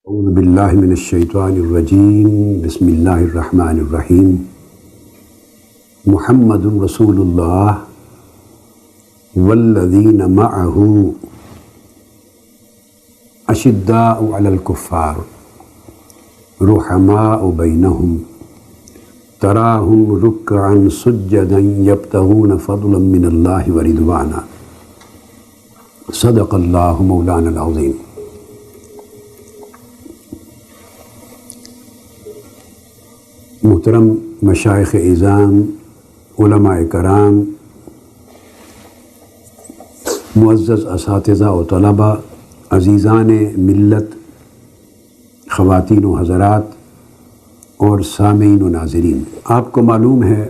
اعوذ باللہ من الشیطان الرجیم بسم اللہ الرحمن الرحیم محمد رسول اللہ والذین معہ اشداء علی الکفار رحماء بینہم تراہم رکعا سجدا یبتغون فضلا من اللہ ورضوانا صدق اللہ مولانا العظیم۔ محترم مشائخ اعظام، علماء کرام، معزز اساتذہ و طلباء، عزیزان ملت، خواتین و حضرات اور سامعین و ناظرین، آپ کو معلوم ہے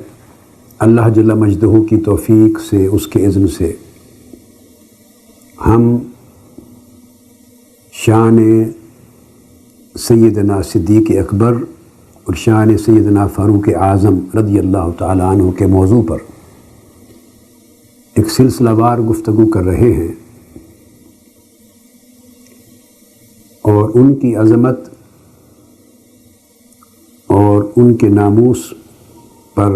اللہ جل مجدہ کی توفیق سے، اس کے اذن سے ہم شان سیدنا صدیق اکبر اور شان سیدنا فاروق اعظم رضی اللہ تعالیٰ عنہ کے موضوع پر ایک سلسلہ وار گفتگو کر رہے ہیں، اور ان کی عظمت اور ان کے ناموس پر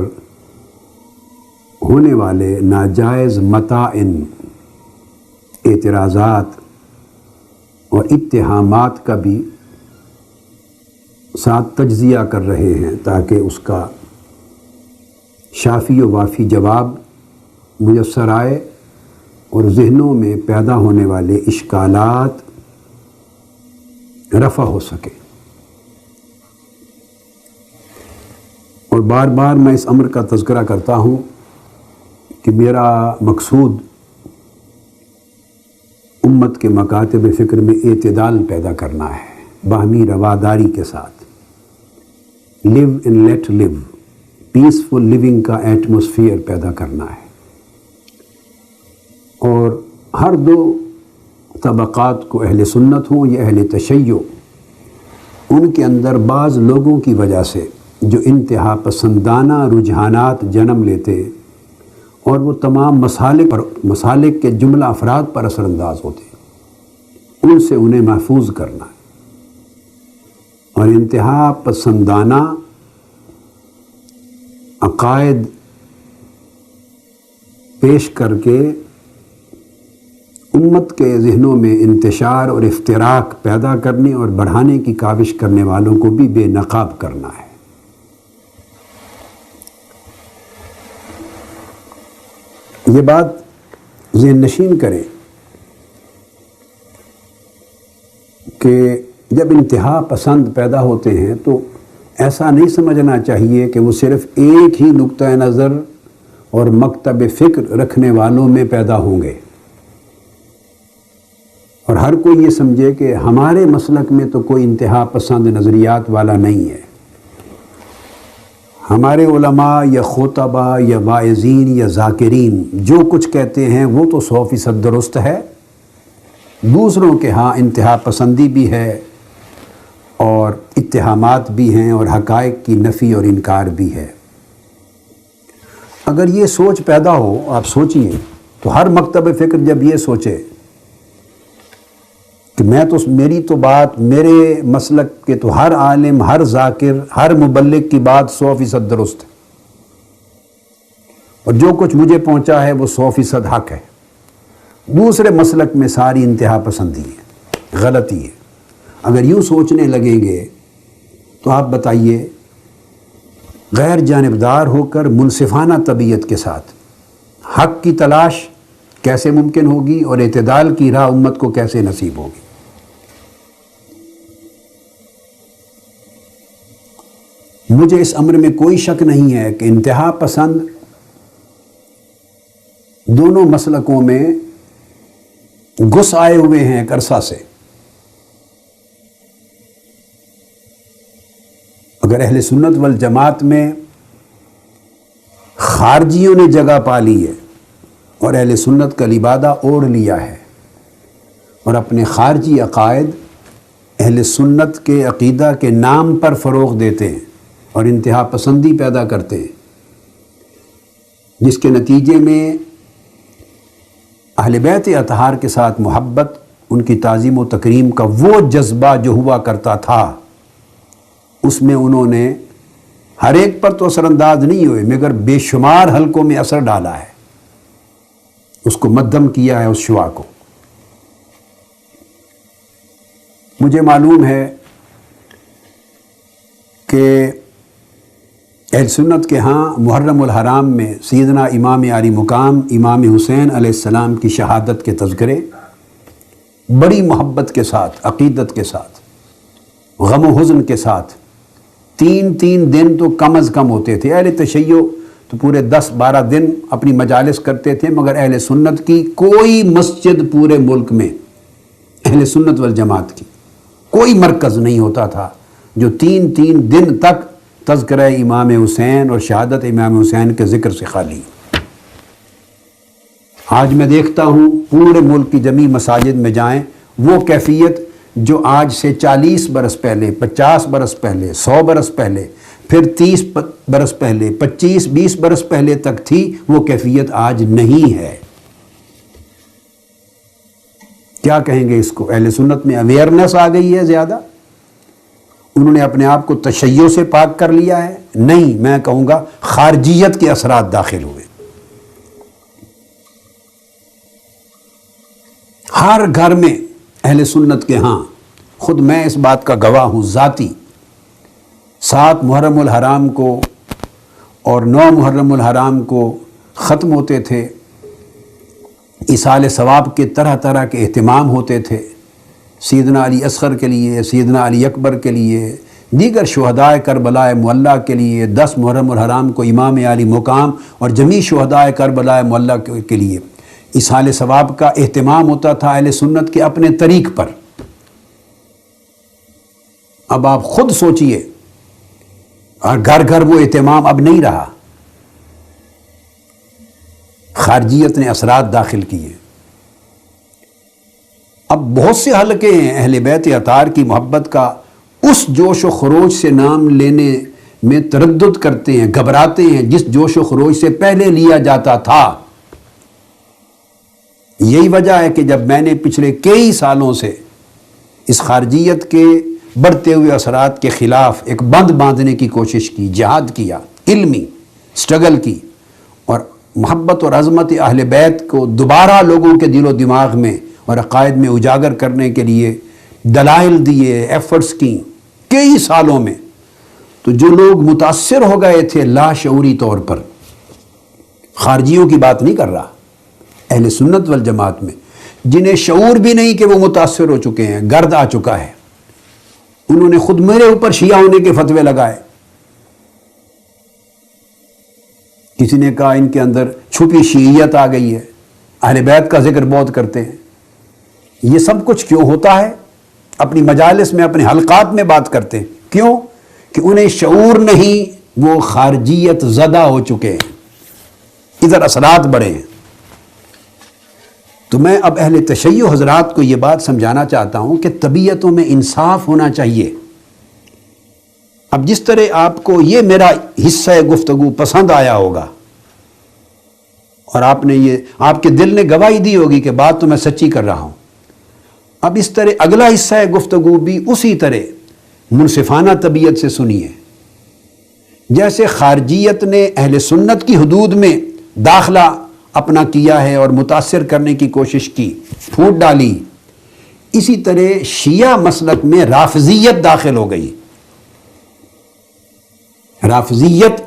ہونے والے ناجائز مطاعن، اعتراضات اور اتہامات کا بھی ساتھ تجزیہ کر رہے ہیں، تاکہ اس کا شافی و وافی جواب میسر آئے اور ذہنوں میں پیدا ہونے والے اشکالات رفع ہو سکے۔ اور بار بار میں اس امر کا تذکرہ کرتا ہوں کہ میرا مقصود امت کے مکاتب فکر میں اعتدال پیدا کرنا ہے، باہمی رواداری کے ساتھ، live and let live, peaceful living کا ایٹماسفیئر پیدا کرنا ہے۔ اور ہر دو طبقات کو، اہل سنت ہوں یا اہل تشیع، ان کے اندر بعض لوگوں کی وجہ سے جو انتہا پسندانہ رجحانات جنم لیتے اور وہ تمام مسالک کے جملہ افراد پر اثر انداز ہوتے، ان سے انہیں محفوظ کرنا ہے، اور انتہا پسندانہ عقائد پیش کر کے امت کے ذہنوں میں انتشار اور افتراق پیدا کرنے اور بڑھانے کی کاوش کرنے والوں کو بھی بے نقاب کرنا ہے۔ یہ بات ذہن نشین کریں کہ جب انتہا پسند پیدا ہوتے ہیں تو ایسا نہیں سمجھنا چاہیے کہ وہ صرف ایک ہی نقطۂ نظر اور مکتب فکر رکھنے والوں میں پیدا ہوں گے، اور ہر کوئی یہ سمجھے کہ ہمارے مسلک میں تو کوئی انتہا پسند نظریات والا نہیں ہے، ہمارے علماء یا خطبہ یا واعظین یا ذاکرین جو کچھ کہتے ہیں وہ تو 100% درست ہے، دوسروں کے ہاں انتہا پسندی بھی ہے اور اتہامات بھی ہیں اور حقائق کی نفی اور انکار بھی ہے۔ اگر یہ سوچ پیدا ہو، آپ سوچئے، تو ہر مکتب فکر جب یہ سوچے کہ میری تو بات، میرے مسلک کے تو ہر عالم، ہر ذاکر، ہر مبلغ کی بات 100% درست ہے، اور جو کچھ مجھے پہنچا ہے وہ 100% حق ہے، دوسرے مسلک میں ساری انتہا پسندی ہے، غلطی ہے، اگر یوں سوچنے لگیں گے تو آپ بتائیے غیر جانبدار ہو کر منصفانہ طبیعت کے ساتھ حق کی تلاش کیسے ممکن ہوگی، اور اعتدال کی راہ امت کو کیسے نصیب ہوگی؟ مجھے اس امر میں کوئی شک نہیں ہے کہ انتہا پسند دونوں مسلکوں میں گھس آئے ہوئے ہیں ایک عرصہ سے۔ اگر اہل سنت والجماعت میں خارجیوں نے جگہ پا لی ہے اور اہل سنت کا لبادہ اوڑھ لیا ہے اور اپنے خارجی عقائد اہل سنت کے عقیدہ کے نام پر فروغ دیتے ہیں اور انتہا پسندی پیدا کرتے ہیں، جس کے نتیجے میں اہل بیت اطہار کے ساتھ محبت، ان کی تعظیم و تکریم کا وہ جذبہ جو ہوا کرتا تھا، اس میں انہوں نے ہر ایک پر تو اثر انداز نہیں ہوئے مگر بے شمار حلقوں میں اثر ڈالا ہے، اس کو مدھم کیا ہے اس شعاع کو۔ مجھے معلوم ہے کہ اہل سنت کے ہاں محرم الحرام میں سیدنا امام عالی مقام امام حسین علیہ السلام کی شہادت کے تذکرے بڑی محبت کے ساتھ، عقیدت کے ساتھ، غم و حزن کے ساتھ 3 دن تو کم از کم ہوتے تھے۔ اہل تشیع تو پورے 10-12 دن اپنی مجالس کرتے تھے، مگر اہل سنت کی کوئی مسجد پورے ملک میں، اہل سنت والجماعت کی کوئی مرکز نہیں ہوتا تھا جو 3 دن تک تذکرہ امام حسین اور شہادت امام حسین کے ذکر سے خالی۔ آج میں دیکھتا ہوں پورے ملک کی جمیع مساجد میں جائیں، وہ کیفیت جو آج سے 40 برس پہلے، 50 برس پہلے، 100 برس پہلے، پھر 30 برس پہلے، 25-20 برس پہلے تک تھی، وہ کیفیت آج نہیں ہے۔ کیا کہیں گے اس کو؟ اہل سنت میں اویئرنیس آ گئی ہے زیادہ، انہوں نے اپنے آپ کو تشیع سے پاک کر لیا ہے؟ نہیں، میں کہوں گا خارجیت کے اثرات داخل ہوئے۔ ہر گھر میں اہل سنت کے ہاں، خود میں اس بات کا گواہ ہوں ذاتی، 7 محرم الحرام کو اور 9 محرم الحرام کو ختم ہوتے تھے، ایصال ثواب کے طرح طرح کے اہتمام ہوتے تھے، سیدنا علی اصغر کے لیے، سیدنا علی اکبر کے لیے، دیگر شہدائے کربلا معلیٰ کے لیے، 10 محرم الحرام کو امام علی مقام اور جمیع شہدائے کربلا معلیٰ کے لیے ایصال ثواب کا اہتمام ہوتا تھا اہل سنت کے اپنے طریق پر۔ اب آپ خود سوچئے، اور گھر گھر وہ اہتمام اب نہیں رہا، خارجیت نے اثرات داخل کیے۔ اب بہت سے حلقے ہیں اہل بیت اطہار کی محبت کا، اس جوش و خروش سے نام لینے میں تردد کرتے ہیں، گھبراتے ہیں جس جوش و خروش سے پہلے لیا جاتا تھا۔ یہی وجہ ہے کہ جب میں نے پچھلے کئی سالوں سے اس خارجیت کے بڑھتے ہوئے اثرات کے خلاف ایک بند باندھنے کی کوشش کی، جہاد کیا، علمی سٹرگل کی، اور محبت اور عظمت اہل بیت کو دوبارہ لوگوں کے دل و دماغ میں اور عقائد میں اجاگر کرنے کے لیے دلائل دیے، ایفرٹس کی کئی سالوں میں، تو جو لوگ متاثر ہو گئے تھے لاشعوری طور پر، خارجیوں کی بات نہیں کر رہا، اہل سنت والجماعت میں جنہیں شعور بھی نہیں کہ وہ متاثر ہو چکے ہیں، گرد آ چکا ہے، انہوں نے خود میرے اوپر شیعہ ہونے کے فتوے لگائے۔ کسی نے کہا ان کے اندر چھپی شیعیت آ گئی ہے، اہل بیت کا ذکر بہت کرتے ہیں۔ یہ سب کچھ کیوں ہوتا ہے؟ اپنی مجالس میں، اپنے حلقات میں بات کرتے ہیں، کیوں؟ کہ انہیں شعور نہیں، وہ خارجیت زدہ ہو چکے ہیں، ادھر اثرات بڑھے ہیں۔ تو میں اب اہل تشیع حضرات کو یہ بات سمجھانا چاہتا ہوں کہ طبیعتوں میں انصاف ہونا چاہیے۔ اب جس طرح آپ کو یہ میرا حصہ گفتگو پسند آیا ہوگا اور آپ کے دل نے گواہی دی ہوگی کہ بات تو میں سچی کر رہا ہوں، اب اس طرح اگلا حصہ گفتگو بھی اسی طرح منصفانہ طبیعت سے سنیے۔ جیسے خارجیت نے اہل سنت کی حدود میں داخلہ اپنا کیا ہے اور متاثر کرنے کی کوشش کی، پھوٹ ڈالی، اسی طرح شیعہ مسلک میں رافضیت داخل ہو گئی۔ رافضیت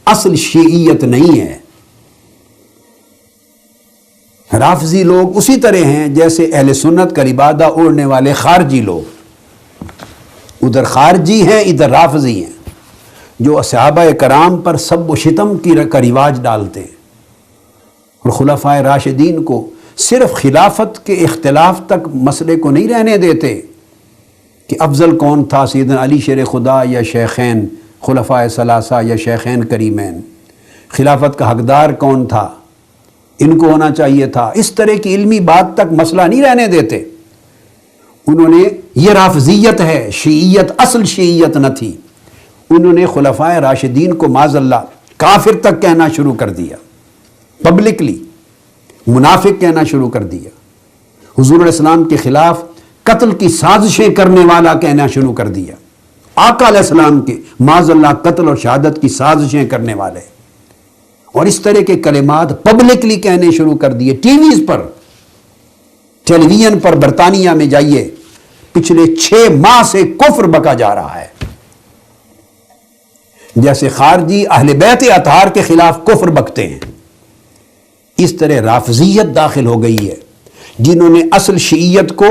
اصل شیعیت نہیں ہے۔ رافضی لوگ اسی طرح ہیں جیسے اہل سنت کا لبادہ اوڑھنے والے خارجی لوگ، ادھر خارجی ہیں ادھر رافضی ہیں، جو صحابہ کرام پر سب و شتم کا رواج ڈالتے ہیں اور خلفائے راشدین کو صرف خلافت کے اختلاف تک مسئلے کو نہیں رہنے دیتے کہ افضل کون تھا، سیدنا علی شیر خدا یا شیخین خلفائے ثلاثہ یا شیخین کریمین، خلافت کا حقدار کون تھا، ان کو ہونا چاہیے تھا، اس طرح کی علمی بات تک مسئلہ نہیں رہنے دیتے۔ انہوں نے یہ رافضیت ہے، شیعیت اصل شیعیت نہ تھی، انہوں نے خلفائے راشدین کو معاذ اللہ کافر تک کہنا شروع کر دیا، پبلکلی منافق کہنا شروع کر دیا، حضور علیہ السلام کے خلاف قتل کی سازشیں کرنے والا کہنا شروع کر دیا. آقا علیہ السلام کے معاذ اللہ قتل اور شہادت کی سازشیں کرنے والے، اور اس طرح کے کلمات پبلکلی کہنے شروع کر دیے. ٹی ویز پر، ٹیلی ویژن پر برطانیہ میں جائیے، پچھلے 6 ماہ سے کفر بکا جا رہا ہے. جیسے خارجی اہل بیت اطہار کے خلاف کفر بکتے ہیں، اس طرح رافضیت داخل ہو گئی ہے، جنہوں نے اصل شیعیت کو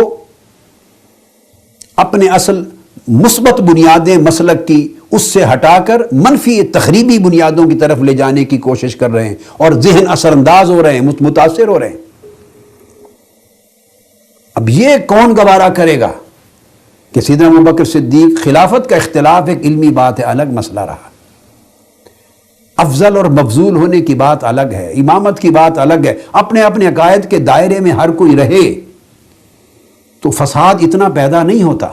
اپنے اصل مثبت بنیادیں مسلک کی اس سے ہٹا کر منفی تخریبی بنیادوں کی طرف لے جانے کی کوشش کر رہے ہیں، اور ذہن اثر انداز ہو رہے ہیں، متاثر ہو رہے ہیں. اب یہ کون گوارا کرے گا کہ سیدنا ابوبکر صدیق، خلافت کا اختلاف ایک علمی بات ہے، الگ مسئلہ رہا، افضل اور مفضول ہونے کی بات الگ ہے، امامت کی بات الگ ہے. اپنے اپنے عقائد کے دائرے میں ہر کوئی رہے تو فساد اتنا پیدا نہیں ہوتا.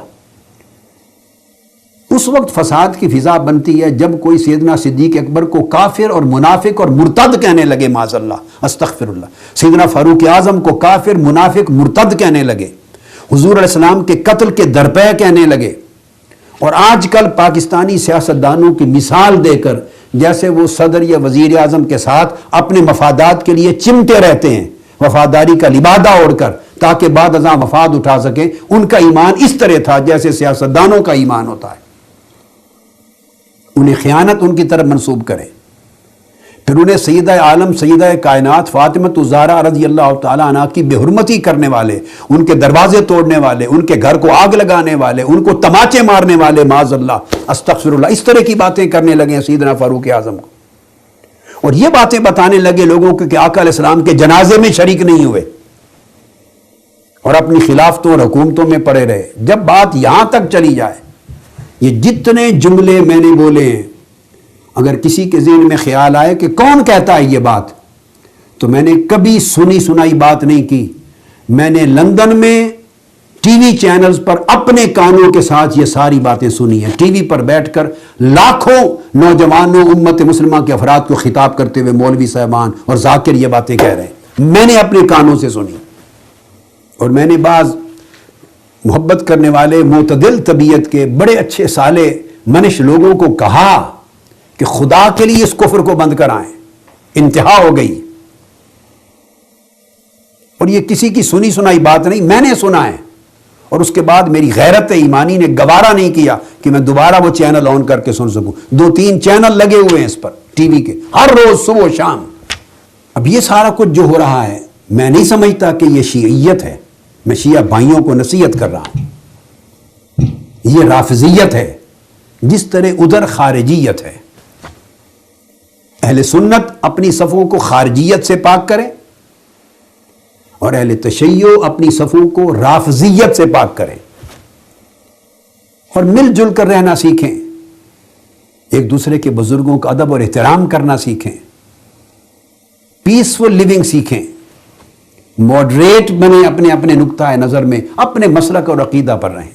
اس وقت فساد کی فضا بنتی ہے جب کوئی سیدنا صدیق اکبر کو کافر اور منافق اور مرتد کہنے لگے، معاذ اللہ، استغفر اللہ. سیدنا فاروق اعظم کو کافر، منافق، مرتد کہنے لگے، حضور علیہ السلام کے قتل کے درپے کہنے لگے. اور آج کل پاکستانی سیاستدانوں کی مثال دے کر جیسے وہ صدر یا وزیر اعظم کے ساتھ اپنے مفادات کے لیے چمٹے رہتے ہیں، وفاداری کا لبادہ اوڑھ کر، تاکہ بعد ازاں مفاد اٹھا سکیں. ان کا ایمان اس طرح تھا جیسے سیاستدانوں کا ایمان ہوتا ہے. انہیں خیانت ان کی طرف منسوب کریں. پھر انہیں سیدہ عالم، سیدہ کائنات فاطمہ الزہرا رضی اللہ تعالیٰ عنہ کی بے حرمتی کرنے والے، ان کے دروازے توڑنے والے، ان کے گھر کو آگ لگانے والے، ان کو تماچے مارنے والے، معاذ اللہ، استغفر اللہ، اس طرح کی باتیں کرنے لگے سیدنا فاروق اعظم کو. اور یہ باتیں بتانے لگے لوگوں کو کہ آقا علیہ السلام کے جنازے میں شریک نہیں ہوئے، اور اپنی خلافتوں اور حکومتوں میں پڑے رہے. جب بات یہاں تک چلی جائے، یہ جتنے جملے میں نے بولے ہیں، اگر کسی کے ذہن میں خیال آئے کہ کون کہتا ہے یہ بات، تو میں نے کبھی سنی سنائی بات نہیں کی. میں نے لندن میں ٹی وی چینلز پر اپنے کانوں کے ساتھ یہ ساری باتیں سنی ہیں. ٹی وی پر بیٹھ کر لاکھوں نوجوانوں، امت مسلمہ کے افراد کو خطاب کرتے ہوئے مولوی صاحبان اور ذاکر یہ باتیں کہہ رہے ہیں، میں نے اپنے کانوں سے سنی. اور میں نے بعض محبت کرنے والے معتدل طبیعت کے بڑے اچھے صالح منش لوگوں کو کہا کہ خدا کے لیے اس کفر کو بند کرائیں، انتہا ہو گئی. اور یہ کسی کی سنی سنائی بات نہیں، میں نے سنا ہے. اور اس کے بعد میری غیرت ایمانی نے گوارا نہیں کیا کہ میں دوبارہ وہ چینل آن کر کے سن سکوں. 2-3 چینل لگے ہوئے ہیں اس پر ٹی وی کے، ہر روز صبح و شام. اب یہ سارا کچھ جو ہو رہا ہے، میں نہیں سمجھتا کہ یہ شیعیت ہے. میں شیعہ بھائیوں کو نصیحت کر رہا ہوں، یہ رافضیت ہے جس طرح ادھر خارجیت ہے. اہل سنت اپنی صفوں کو خارجیت سے پاک کریں، اور اہل تشیع اپنی صفوں کو رافضیت سے پاک کریں، اور مل جل کر رہنا سیکھیں، ایک دوسرے کے بزرگوں کا ادب اور احترام کرنا سیکھیں، پیسفل لیونگ سیکھیں، ماڈریٹ بنے اپنے اپنے نقطہ نظر میں، اپنے مسلک اور عقیدہ پر رہیں.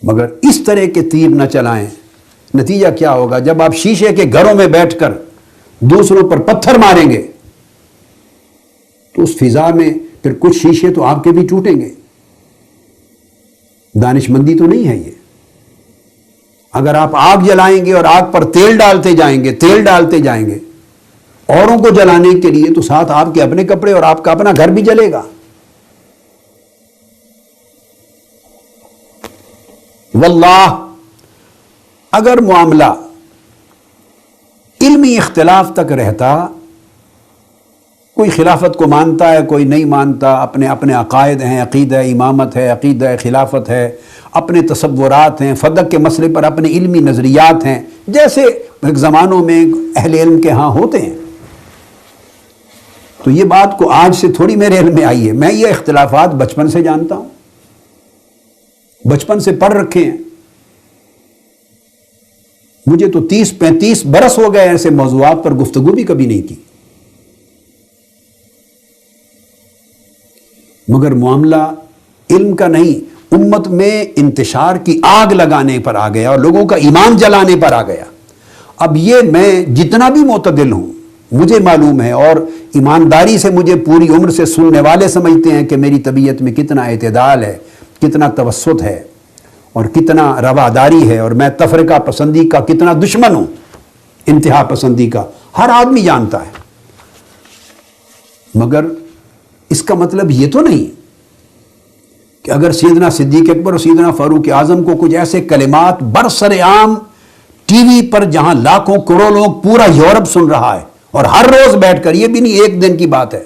مگر اس طرح کے تیر نہ چلائیں. نتیجہ کیا ہوگا؟ جب آپ شیشے کے گھروں میں بیٹھ کر دوسروں پر پتھر ماریں گے تو اس فضا میں پھر کچھ شیشے تو آپ کے بھی ٹوٹیں گے. دانش مندی تو نہیں ہے یہ. اگر آپ آگ جلائیں گے اور آگ پر تیل ڈالتے جائیں گے اوروں کو جلانے کے لیے، تو ساتھ آپ کے اپنے کپڑے اور آپ کا اپنا گھر بھی جلے گا. واللہ اگر معاملہ علمی اختلاف تک رہتا، کوئی خلافت کو مانتا ہے، کوئی نہیں مانتا، اپنے اپنے عقائد ہیں، عقیدہ امامت ہے، عقیدہ خلافت ہے، اپنے تصورات ہیں، فدق کے مسئلے پر اپنے علمی نظریات ہیں، جیسے ایک زمانوں میں اہل علم کے ہاں ہوتے ہیں. تو یہ بات کو آج سے تھوڑی میرے علم میں آئی ہے. میں یہ اختلافات بچپن سے جانتا ہوں، بچپن سے پڑھ رکھے ہیں. مجھے تو 30-35 برس ہو گئے ایسے موضوعات پر گفتگو بھی کبھی نہیں کی. مگر معاملہ علم کا نہیں، امت میں انتشار کی آگ لگانے پر آ گیا اور لوگوں کا ایمان جلانے پر آ گیا. اب یہ میں جتنا بھی معتدل ہوں، مجھے معلوم ہے، اور ایمانداری سے مجھے پوری عمر سے سننے والے سمجھتے ہیں کہ میری طبیعت میں کتنا اعتدال ہے، کتنا توسط ہے اور کتنا رواداری ہے، اور میں تفرقہ پسندی کا کتنا دشمن ہوں، انتہا پسندی کا ہر آدمی جانتا ہے۔ مگر اس کا مطلب یہ تو نہیں کہ اگر سیدنا صدیق اکبر اور سیدنا فاروق اعظم کو کچھ ایسے کلمات برسر عام ٹی وی پر، جہاں لاکھوں کروڑوں لوگ، پورا یورپ سن رہا ہے، اور ہر روز بیٹھ کر، یہ بھی نہیں ایک دن کی بات ہے،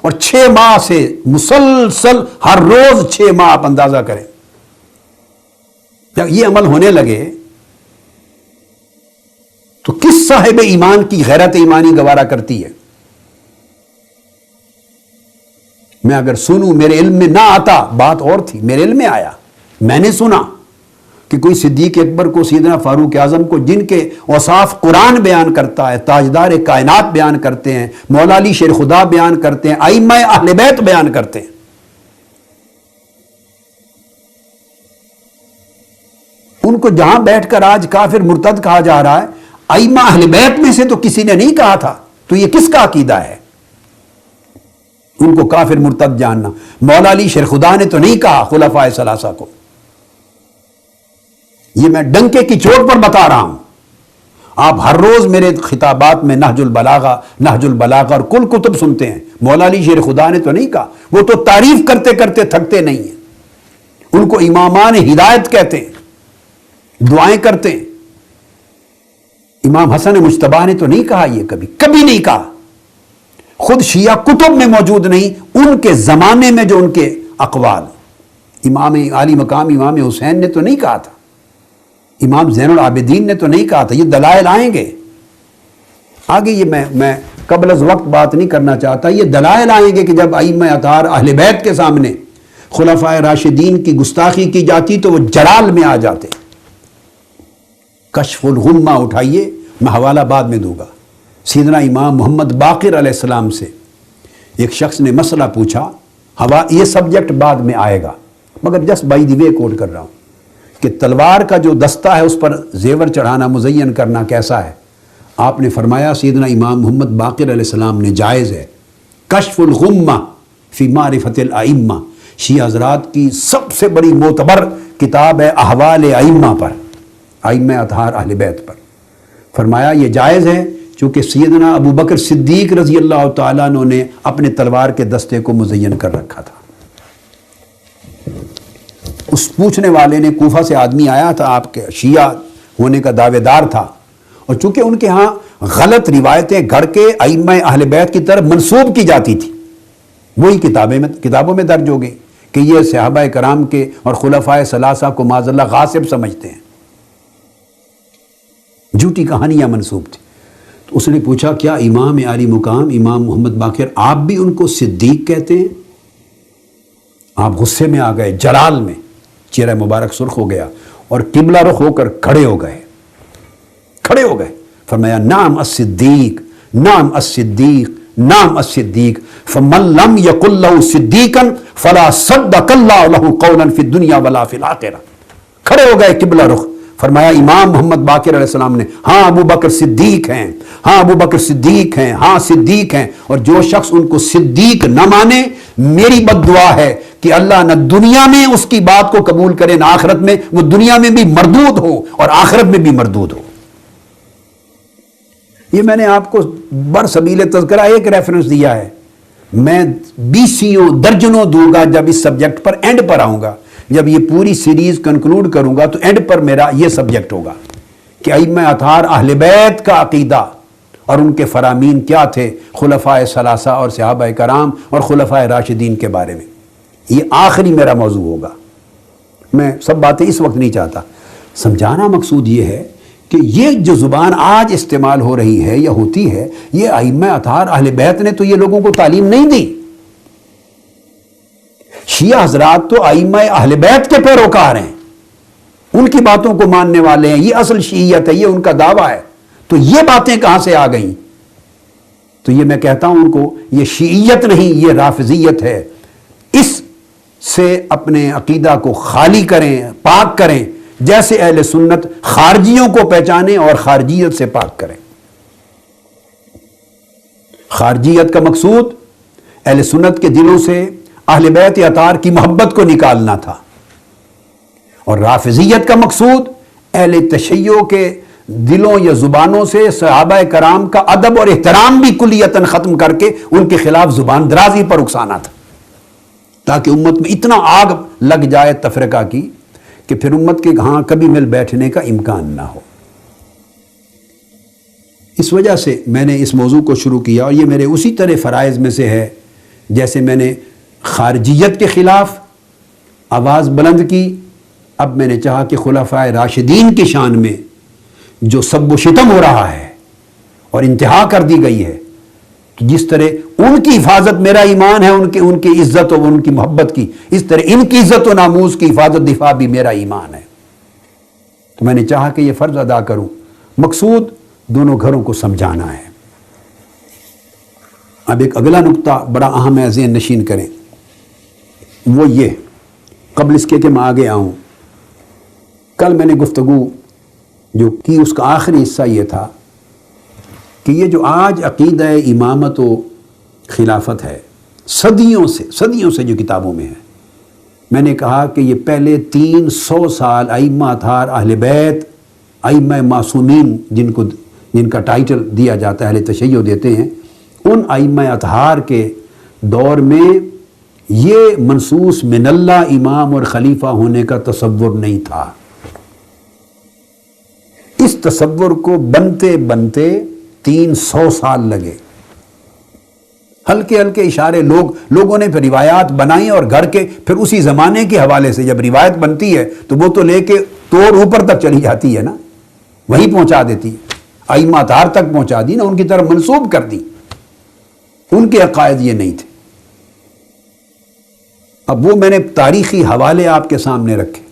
اور 6 ماہ سے مسلسل ہر روز 6 ماہ آپ اندازہ کریں، جب یہ عمل ہونے لگے تو کس صاحب ایمان کی غیرت ایمانی گوارا کرتی ہے؟ میں اگر سنوں، میرے علم میں نہ آتا بات اور تھی، میرے علم میں آیا، میں نے سنا کہ کوئی صدیق اکبر کو، سیدنا فاروق اعظم کو، جن کے اوصاف قرآن بیان کرتا ہے، تاجدار کائنات بیان کرتے ہیں، مولا علی شیر خدا بیان کرتے ہیں، ائمہ اہل بیت بیان کرتے ہیں، ان کو جہاں بیٹھ کر آج کافر مرتد کہا جا رہا ہے، ائمہ اہل بیت میں سے تو کسی نے نہیں کہا تھا، تو یہ کس کا عقیدہ ہے ان کو کافر مرتد جاننا؟ مولا علی شیر خدا نے تو نہیں کہا خلفائے ثلاثہ کو۔ یہ میں ڈنکے کی چوٹ پر بتا رہا ہوں، آپ ہر روز میرے خطابات میں نہج البلاغہ اور کل کتب سنتے ہیں، مولا علی شیر خدا نے تو نہیں کہا، وہ تو تعریف کرتے کرتے تھکتے نہیں ہیں، ان کو امامان ہدایت کہتے ہیں، دعائیں کرتے ہیں۔ امام حسن مجتبیٰ نے تو نہیں کہا یہ، کبھی نہیں کہا، خود شیعہ کتب میں موجود نہیں، ان کے زمانے میں جو ان کے اقوال، امام عالی مقام امام حسین نے تو نہیں کہا تھا، امام زین العابدین نے تو نہیں کہا تھا، یہ دلائل آئیں گے آگے، یہ میں قبل از وقت بات نہیں کرنا چاہتا، یہ دلائل آئیں گے کہ جب ائمہ اطہار اہل بیت کے سامنے خلفائے راشدین کی گستاخی کی جاتی تو وہ جلال میں آ جاتے۔ کشف الغمہ اٹھائیے، میں حوالہ بعد میں دوں گا، سیدنا امام محمد باقر علیہ السلام سے ایک شخص نے مسئلہ پوچھا، یہ سبجیکٹ بعد میں آئے گا، مگر جسٹ بائی دی وے کوٹ کر رہا ہوں کہ تلوار کا جو دستہ ہے اس پر زیور چڑھانا، مزین کرنا کیسا ہے؟ آپ نے فرمایا سیدنا امام محمد باقر علیہ السلام نے جائز ہے۔ کشف الغمہ فی معرفت الائمہ، شیعہ حضرات کی سب سے بڑی معتبر کتاب ہے احوال ائمہ پر، ائمہ اطہار اہل بیت پر، فرمایا یہ جائز ہے چونکہ سیدنا ابو بکر صدیق رضی اللہ تعالیٰ عنہ نے اپنے تلوار کے دستے کو مزین کر رکھا تھا۔ اس پوچھنے والے نے، کوفہ سے آدمی آیا تھا، آپ کے شیعہ ہونے کا دعوے دار تھا، اور چونکہ ان کے ہاں غلط روایتیں گھڑ کے ائمہ اہل بیت کی طرف منسوب کی جاتی تھی، وہی کتابوں میں درج ہو گئی کہ یہ صحابہ کرام کے اور خلفائے ثلاثہ کو معاذ اللہ غاصب سمجھتے ہیں، جھوٹی کہانیاں منسوب تھی۔ تو اس نے پوچھا کیا امام عالی مقام امام محمد باقر آپ بھی ان کو صدیق کہتے ہیں؟ آپ غصے میں آ گئے، جلال میں، چہرہ مبارک سرخ ہو گیا اور قبلہ رخ ہو کر کھڑے ہو گئے، فرمایا نعم الصدیق، نعم الصدیق، نعم الصدیق، فمن لم یقل له صدیقا فلا صدق اللہ له قولا فی الدنیا ولا فی الآخرہ۔ کھڑے ہو گئے قبلہ رخ، فرمایا امام محمد باقر علیہ السلام نے، ہاں ابو بکر صدیق ہیں، ہاں ابو بکر صدیق ہیں، ہاں صدیق ہیں، اور جو شخص ان کو صدیق نہ مانے، میری بد دعا ہے کہ اللہ نہ دنیا میں اس کی بات کو قبول کرے نہ آخرت میں، وہ دنیا میں بھی مردود ہو اور آخرت میں بھی مردود ہو۔ یہ میں نے آپ کو برسبیل تذکرہ ایک ریفرنس دیا ہے، میں 20 درجنوں دوں گا جب اس سبجیکٹ پر اینڈ پر آؤں گا، جب یہ پوری سیریز کنکلوڈ کروں گا تو اینڈ پر میرا یہ سبجیکٹ ہوگا کہ ائمہ اطہار اہل بیت کا عقیدہ اور ان کے فرامین کیا تھے خلفائے ثلاثہ اور صحابہ کرام اور خلفائے راشدین کے بارے میں۔ یہ آخری میرا موضوع ہوگا، میں سب باتیں اس وقت نہیں چاہتا، سمجھانا مقصود یہ ہے کہ یہ جو زبان آج استعمال ہو رہی ہے یا ہوتی ہے، یہ ائمہ اطہار اہل بیت نے تو یہ لوگوں کو تعلیم نہیں دی۔ شیعہ حضرات تو ائمہ اہل بیت کے پیروکار ہیں، ان کی باتوں کو ماننے والے ہیں، یہ اصل شیعیت ہے، یہ ان کا دعویٰ ہے، تو یہ باتیں کہاں سے آ گئیں؟ تو یہ میں کہتا ہوں ان کو، یہ شیعیت نہیں، یہ رافضیت ہے، اس سے اپنے عقیدہ کو خالی کریں، پاک کریں، جیسے اہل سنت خارجیوں کو پہچانیں اور خارجیت سے پاک کریں۔ خارجیت کا مقصود اہل سنت کے دلوں سے اہل بیت اطہار کی محبت کو نکالنا تھا، اور رافضیت کا مقصود اہل تشیع کے دلوں یا زبانوں سے صحابہ کرام کا ادب اور احترام بھی کلیتاً ختم کر کے ان کے خلاف زبان درازی پر اکسانا تھا، تاکہ امت میں اتنا آگ لگ جائے تفرقہ کی کہ پھر امت کے ہاں کبھی مل بیٹھنے کا امکان نہ ہو۔ اس وجہ سے میں نے اس موضوع کو شروع کیا، اور یہ میرے اسی طرح فرائض میں سے ہے جیسے میں نے خارجیت کے خلاف آواز بلند کی، اب میں نے چاہا کہ خلفائے راشدین کی شان میں جو سب و شتم ہو رہا ہے اور انتہا کر دی گئی ہے، تو جس طرح ان کی حفاظت میرا ایمان ہے، ان کی عزت اور ان کی محبت کی، اس طرح ان کی عزت و ناموس کی حفاظت دفاع بھی میرا ایمان ہے۔ تو میں نے چاہا کہ یہ فرض ادا کروں، مقصود دونوں گھروں کو سمجھانا ہے۔ اب ایک اگلا نقطہ بڑا اہم ہے، ذہن نشین کریں، وہ یہ، قبل اس کے کہ میں آگے آؤں، کل میں نے گفتگو جو کی اس کا آخری حصہ یہ تھا کہ یہ جو آج عقیدہ امامت و خلافت ہے، صدیوں سے جو کتابوں میں ہے، میں نے کہا کہ یہ پہلے 300 سال ائمہ اطہار اہل بیت، ائمہ معصومین جن کا ٹائٹل دیا جاتا ہے، اہل تشیع دیتے ہیں، ان ائمہ اطہار کے دور میں یہ منصوص من اللہ امام اور خلیفہ ہونے کا تصور نہیں تھا۔ اس تصور کو بنتے بنتے 300 سال لگے، ہلکے ہلکے اشارے لوگوں نے پھر روایات بنائی، اور گھر کے پھر اسی زمانے کے حوالے سے جب روایت بنتی ہے تو وہ تو لے کے توڑ اوپر تک چلی جاتی ہے نا، وہیں پہنچا دیتی ہے، ائمہ اطہار تک پہنچا دی نا، ان کی طرف منسوب کر دی، ان کے عقائد یہ نہیں تھے۔ اب وہ میں نے تاریخی حوالے آپ کے سامنے رکھے۔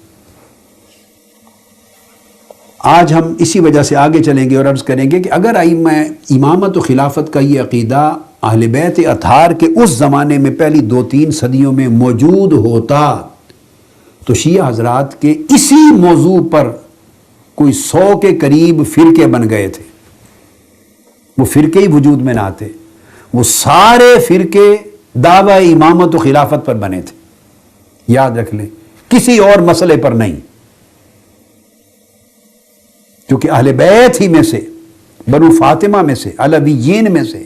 آج ہم اسی وجہ سے آگے چلیں گے اور عرض کریں گے کہ اگر ائمہ امامت و خلافت کا یہ عقیدہ اہل بیت اطہار کے اس زمانے میں پہلی 2-3 صدیوں میں موجود ہوتا تو شیعہ حضرات کے اسی موضوع پر کوئی 100 کے قریب فرقے بن گئے تھے، وہ فرقے ہی وجود میں نہ آتے، وہ سارے فرقے دعوی امامت و خلافت پر بنے تھے، یاد رکھ لیں، کسی اور مسئلے پر نہیں، کیونکہ اہل بیت ہی میں سے، بنو فاطمہ میں سے، علویین میں سے،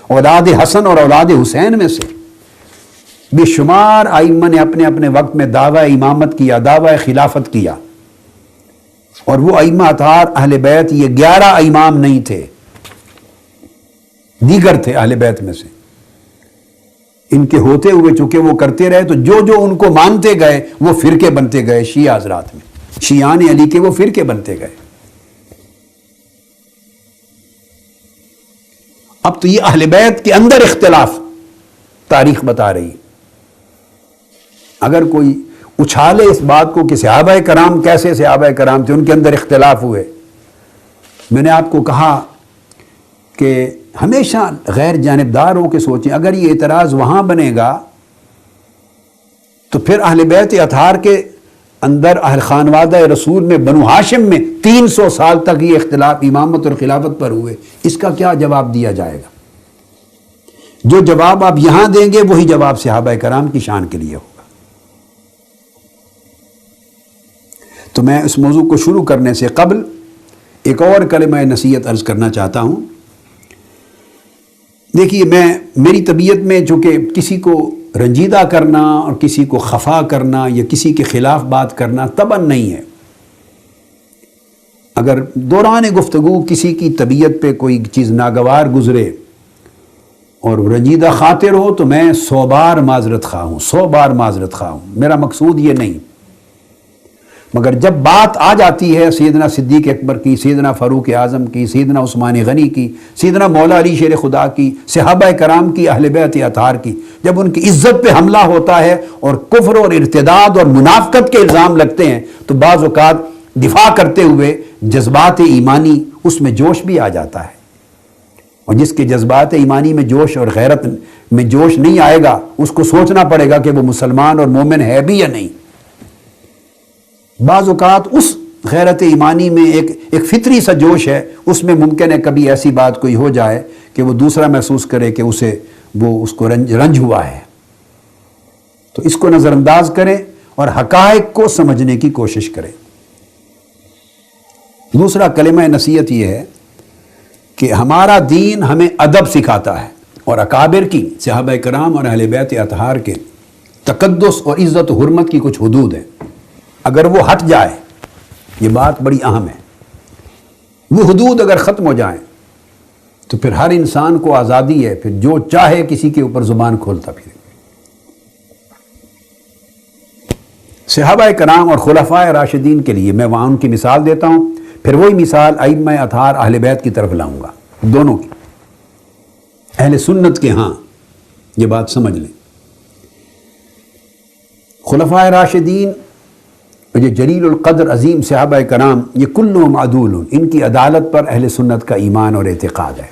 اولاد حسن اور اولاد حسین میں سے بے شمار ائمہ نے اپنے اپنے وقت میں دعوی امامت کیا، دعوی خلافت کیا، اور وہ ائمہ اطہار اہل بیت یہ 11 امام نہیں تھے، دیگر تھے اہل بیت میں سے۔ ان کے ہوتے ہوئے چونکہ وہ کرتے رہے تو جو ان کو مانتے گئے وہ فرقے بنتے گئے، شیعہ حضرات میں شیعان علی کے وہ فرقے بنتے گئے۔ اب تو یہ اہل بیت کے اندر اختلاف تاریخ بتا رہی، اگر کوئی اچھالے اس بات کو کہ صحابہ کرام کیسے صحابہ کرام تھے، ان کے اندر اختلاف ہوئے، میں نے آپ کو کہا کہ ہمیشہ غیر جانبدار ہو کے سوچیں، اگر یہ اعتراض وہاں بنے گا تو پھر اہل بیت اطہار کے اندر اہل خانوادہ رسول میں بنو ہاشم میں 300 سال تک یہ اختلاف امامت اور خلافت پر ہوئے، اس کا کیا جواب دیا جائے گا؟ جو جواب آپ یہاں دیں گے وہی جواب صحابہ کرام کی شان کے لیے ہوگا۔ تو میں اس موضوع کو شروع کرنے سے قبل ایک اور کلمہ نصیحت عرض کرنا چاہتا ہوں۔ دیکھیے، میری طبیعت میں چونکہ کسی کو رنجیدہ کرنا اور کسی کو خفا کرنا یا کسی کے خلاف بات کرنا طبعاً نہیں ہے۔ اگر دوران گفتگو کسی کی طبیعت پہ کوئی چیز ناگوار گزرے اور رنجیدہ خاطر ہو تو میں 100 بار معذرت خواہ ہوں، 100 بار معذرت خواہ ہوں، میرا مقصود یہ نہیں۔ مگر جب بات آ جاتی ہے سیدنا صدیق اکبر کی، سیدنا فاروق اعظم کی، سیدنا عثمان غنی کی، سیدنا مولا علی شیر خدا کی، صحابہ کرام کی، اہل بیت اطہار کی، جب ان کی عزت پہ حملہ ہوتا ہے اور کفر اور ارتداد اور منافقت کے الزام لگتے ہیں تو بعض اوقات دفاع کرتے ہوئے جذبات ایمانی اس میں جوش بھی آ جاتا ہے، اور جس کے جذبات ایمانی میں جوش اور غیرت میں جوش نہیں آئے گا اس کو سوچنا پڑے گا کہ وہ مسلمان اور مومن ہے بھی یا نہیں۔ بعض اوقات اس غیرت ایمانی میں ایک فطری سا جوش ہے، اس میں ممکن ہے کبھی ایسی بات کوئی ہو جائے کہ وہ دوسرا محسوس کرے کہ اس کو رنج ہوا ہے، تو اس کو نظر انداز کریں اور حقائق کو سمجھنے کی کوشش کریں۔ دوسرا کلمہ نصیحت یہ ہے کہ ہمارا دین ہمیں ادب سکھاتا ہے، اور اکابر کی، صحابہ کرام اور اہل بیت اطہار کے تقدس اور عزت و حرمت کی کچھ حدود ہیں، اگر وہ ہٹ جائے، یہ بات بڑی اہم ہے، وہ حدود اگر ختم ہو جائیں تو پھر ہر انسان کو آزادی ہے، پھر جو چاہے کسی کے اوپر زبان کھولتا پھرے۔ صحابہ کرام اور خلفائے راشدین کے لیے میں وہاں ان کی مثال دیتا ہوں، پھر وہی مثال ائمہ اطہار اہل بیت کی طرف لاؤں گا، دونوں کی۔ اہل سنت کے ہاں یہ بات سمجھ لیں، خلفائے راشدین، یہ جلیل القدر عظیم صحابہ کرام، یہ کلہم عدول، ان کی عدالت پر اہل سنت کا ایمان اور اعتقاد ہے۔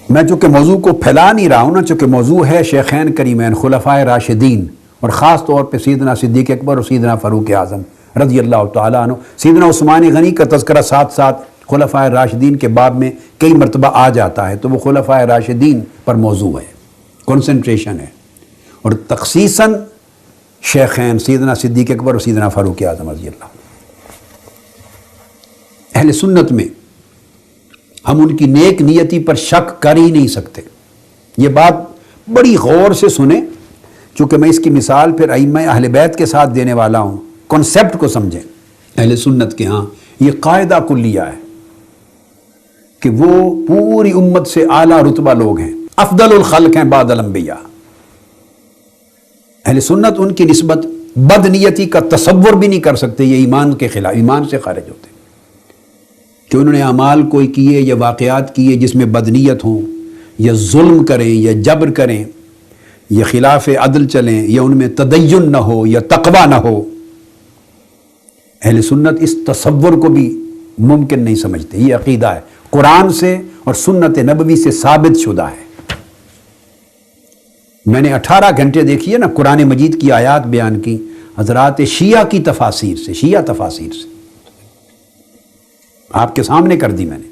میں چونکہ موضوع کو پھیلا نہیں رہا ہوں نا، چونکہ موضوع ہے شیخین کریمین خلفائے راشدین، اور خاص طور پہ سیدنا صدیق اکبر اور سیدنا فاروق اعظم رضی اللہ تعالیٰ عنہ۔ سیدنا عثمان غنی کا تذکرہ ساتھ ساتھ خلفائے راشدین کے باب میں کئی مرتبہ آ جاتا ہے، تو وہ خلفائے راشدین پر موضوع ہے، کنسنٹریشن ہے، اور تخصیصاً شیخین سیدنا صدیق اکبر اور سیدنا فاروق اعظم رضی اللہ۔ اہل سنت میں ہم ان کی نیک نیتی پر شک کر ہی نہیں سکتے، یہ بات بڑی غور سے سنیں، چونکہ میں اس کی مثال پھر ائمہ اہل بیت کے ساتھ دینے والا ہوں، کنسیپٹ کو سمجھیں۔ اہل سنت کے ہاں یہ قاعدہ کلیہ ہے کہ وہ پوری امت سے اعلیٰ رتبہ لوگ ہیں، افضل الخلق ہیں بعد الانبیاء۔ اہل سنت ان کی نسبت بد نیتی کا تصور بھی نہیں کر سکتے، یہ ایمان کے خلاف، ایمان سے خارج ہوتے ہیں کہ انہوں نے اعمال کوئی کیے یا واقعات کیے جس میں بد نیت ہوں، یا ظلم کریں یا جبر کریں یا خلاف عدل چلیں یا ان میں تدین نہ ہو یا تقوی نہ ہو۔ اہل سنت اس تصور کو بھی ممکن نہیں سمجھتے، یہ عقیدہ ہے، قرآن سے اور سنت نبوی سے ثابت شدہ ہے۔ میں نے 18 گھنٹے دیکھیے نا قرآن مجید کی آیات بیان کی حضرات شیعہ کی تفاسیر سے، شیعہ تفاسیر سے آپ کے سامنے کر دی میں نے۔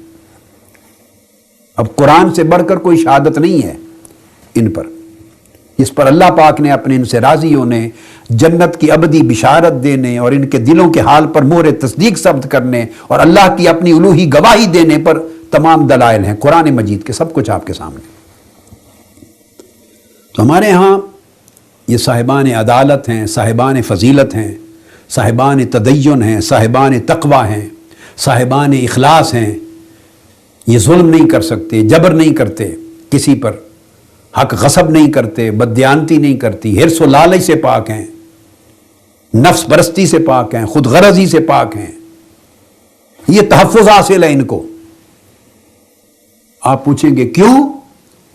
اب قرآن سے بڑھ کر کوئی شہادت نہیں ہے ان پر، اس پر اللہ پاک نے اپنے ان سے راضی ہونے، جنت کی ابدی بشارت دینے اور ان کے دلوں کے حال پر مہر تصدیق ثبت کرنے اور اللہ کی اپنی الوہی گواہی دینے پر تمام دلائل ہیں قرآن مجید کے، سب کچھ آپ کے سامنے۔ تو ہمارے ہاں یہ صاحبان عدالت ہیں، صاحبان فضیلت ہیں، صاحبان تدین ہیں، صاحبان تقوی ہیں، صاحبان اخلاص ہیں، یہ ظلم نہیں کر سکتے، جبر نہیں کرتے کسی پر، حق غصب نہیں کرتے، بددیانتی نہیں کرتی، حرص و لالچ سے پاک ہیں، نفس پرستی سے پاک ہیں، خود غرضی سے پاک ہیں، یہ تحفظ حاصل ہے ان کو۔ آپ پوچھیں گے کیوں؟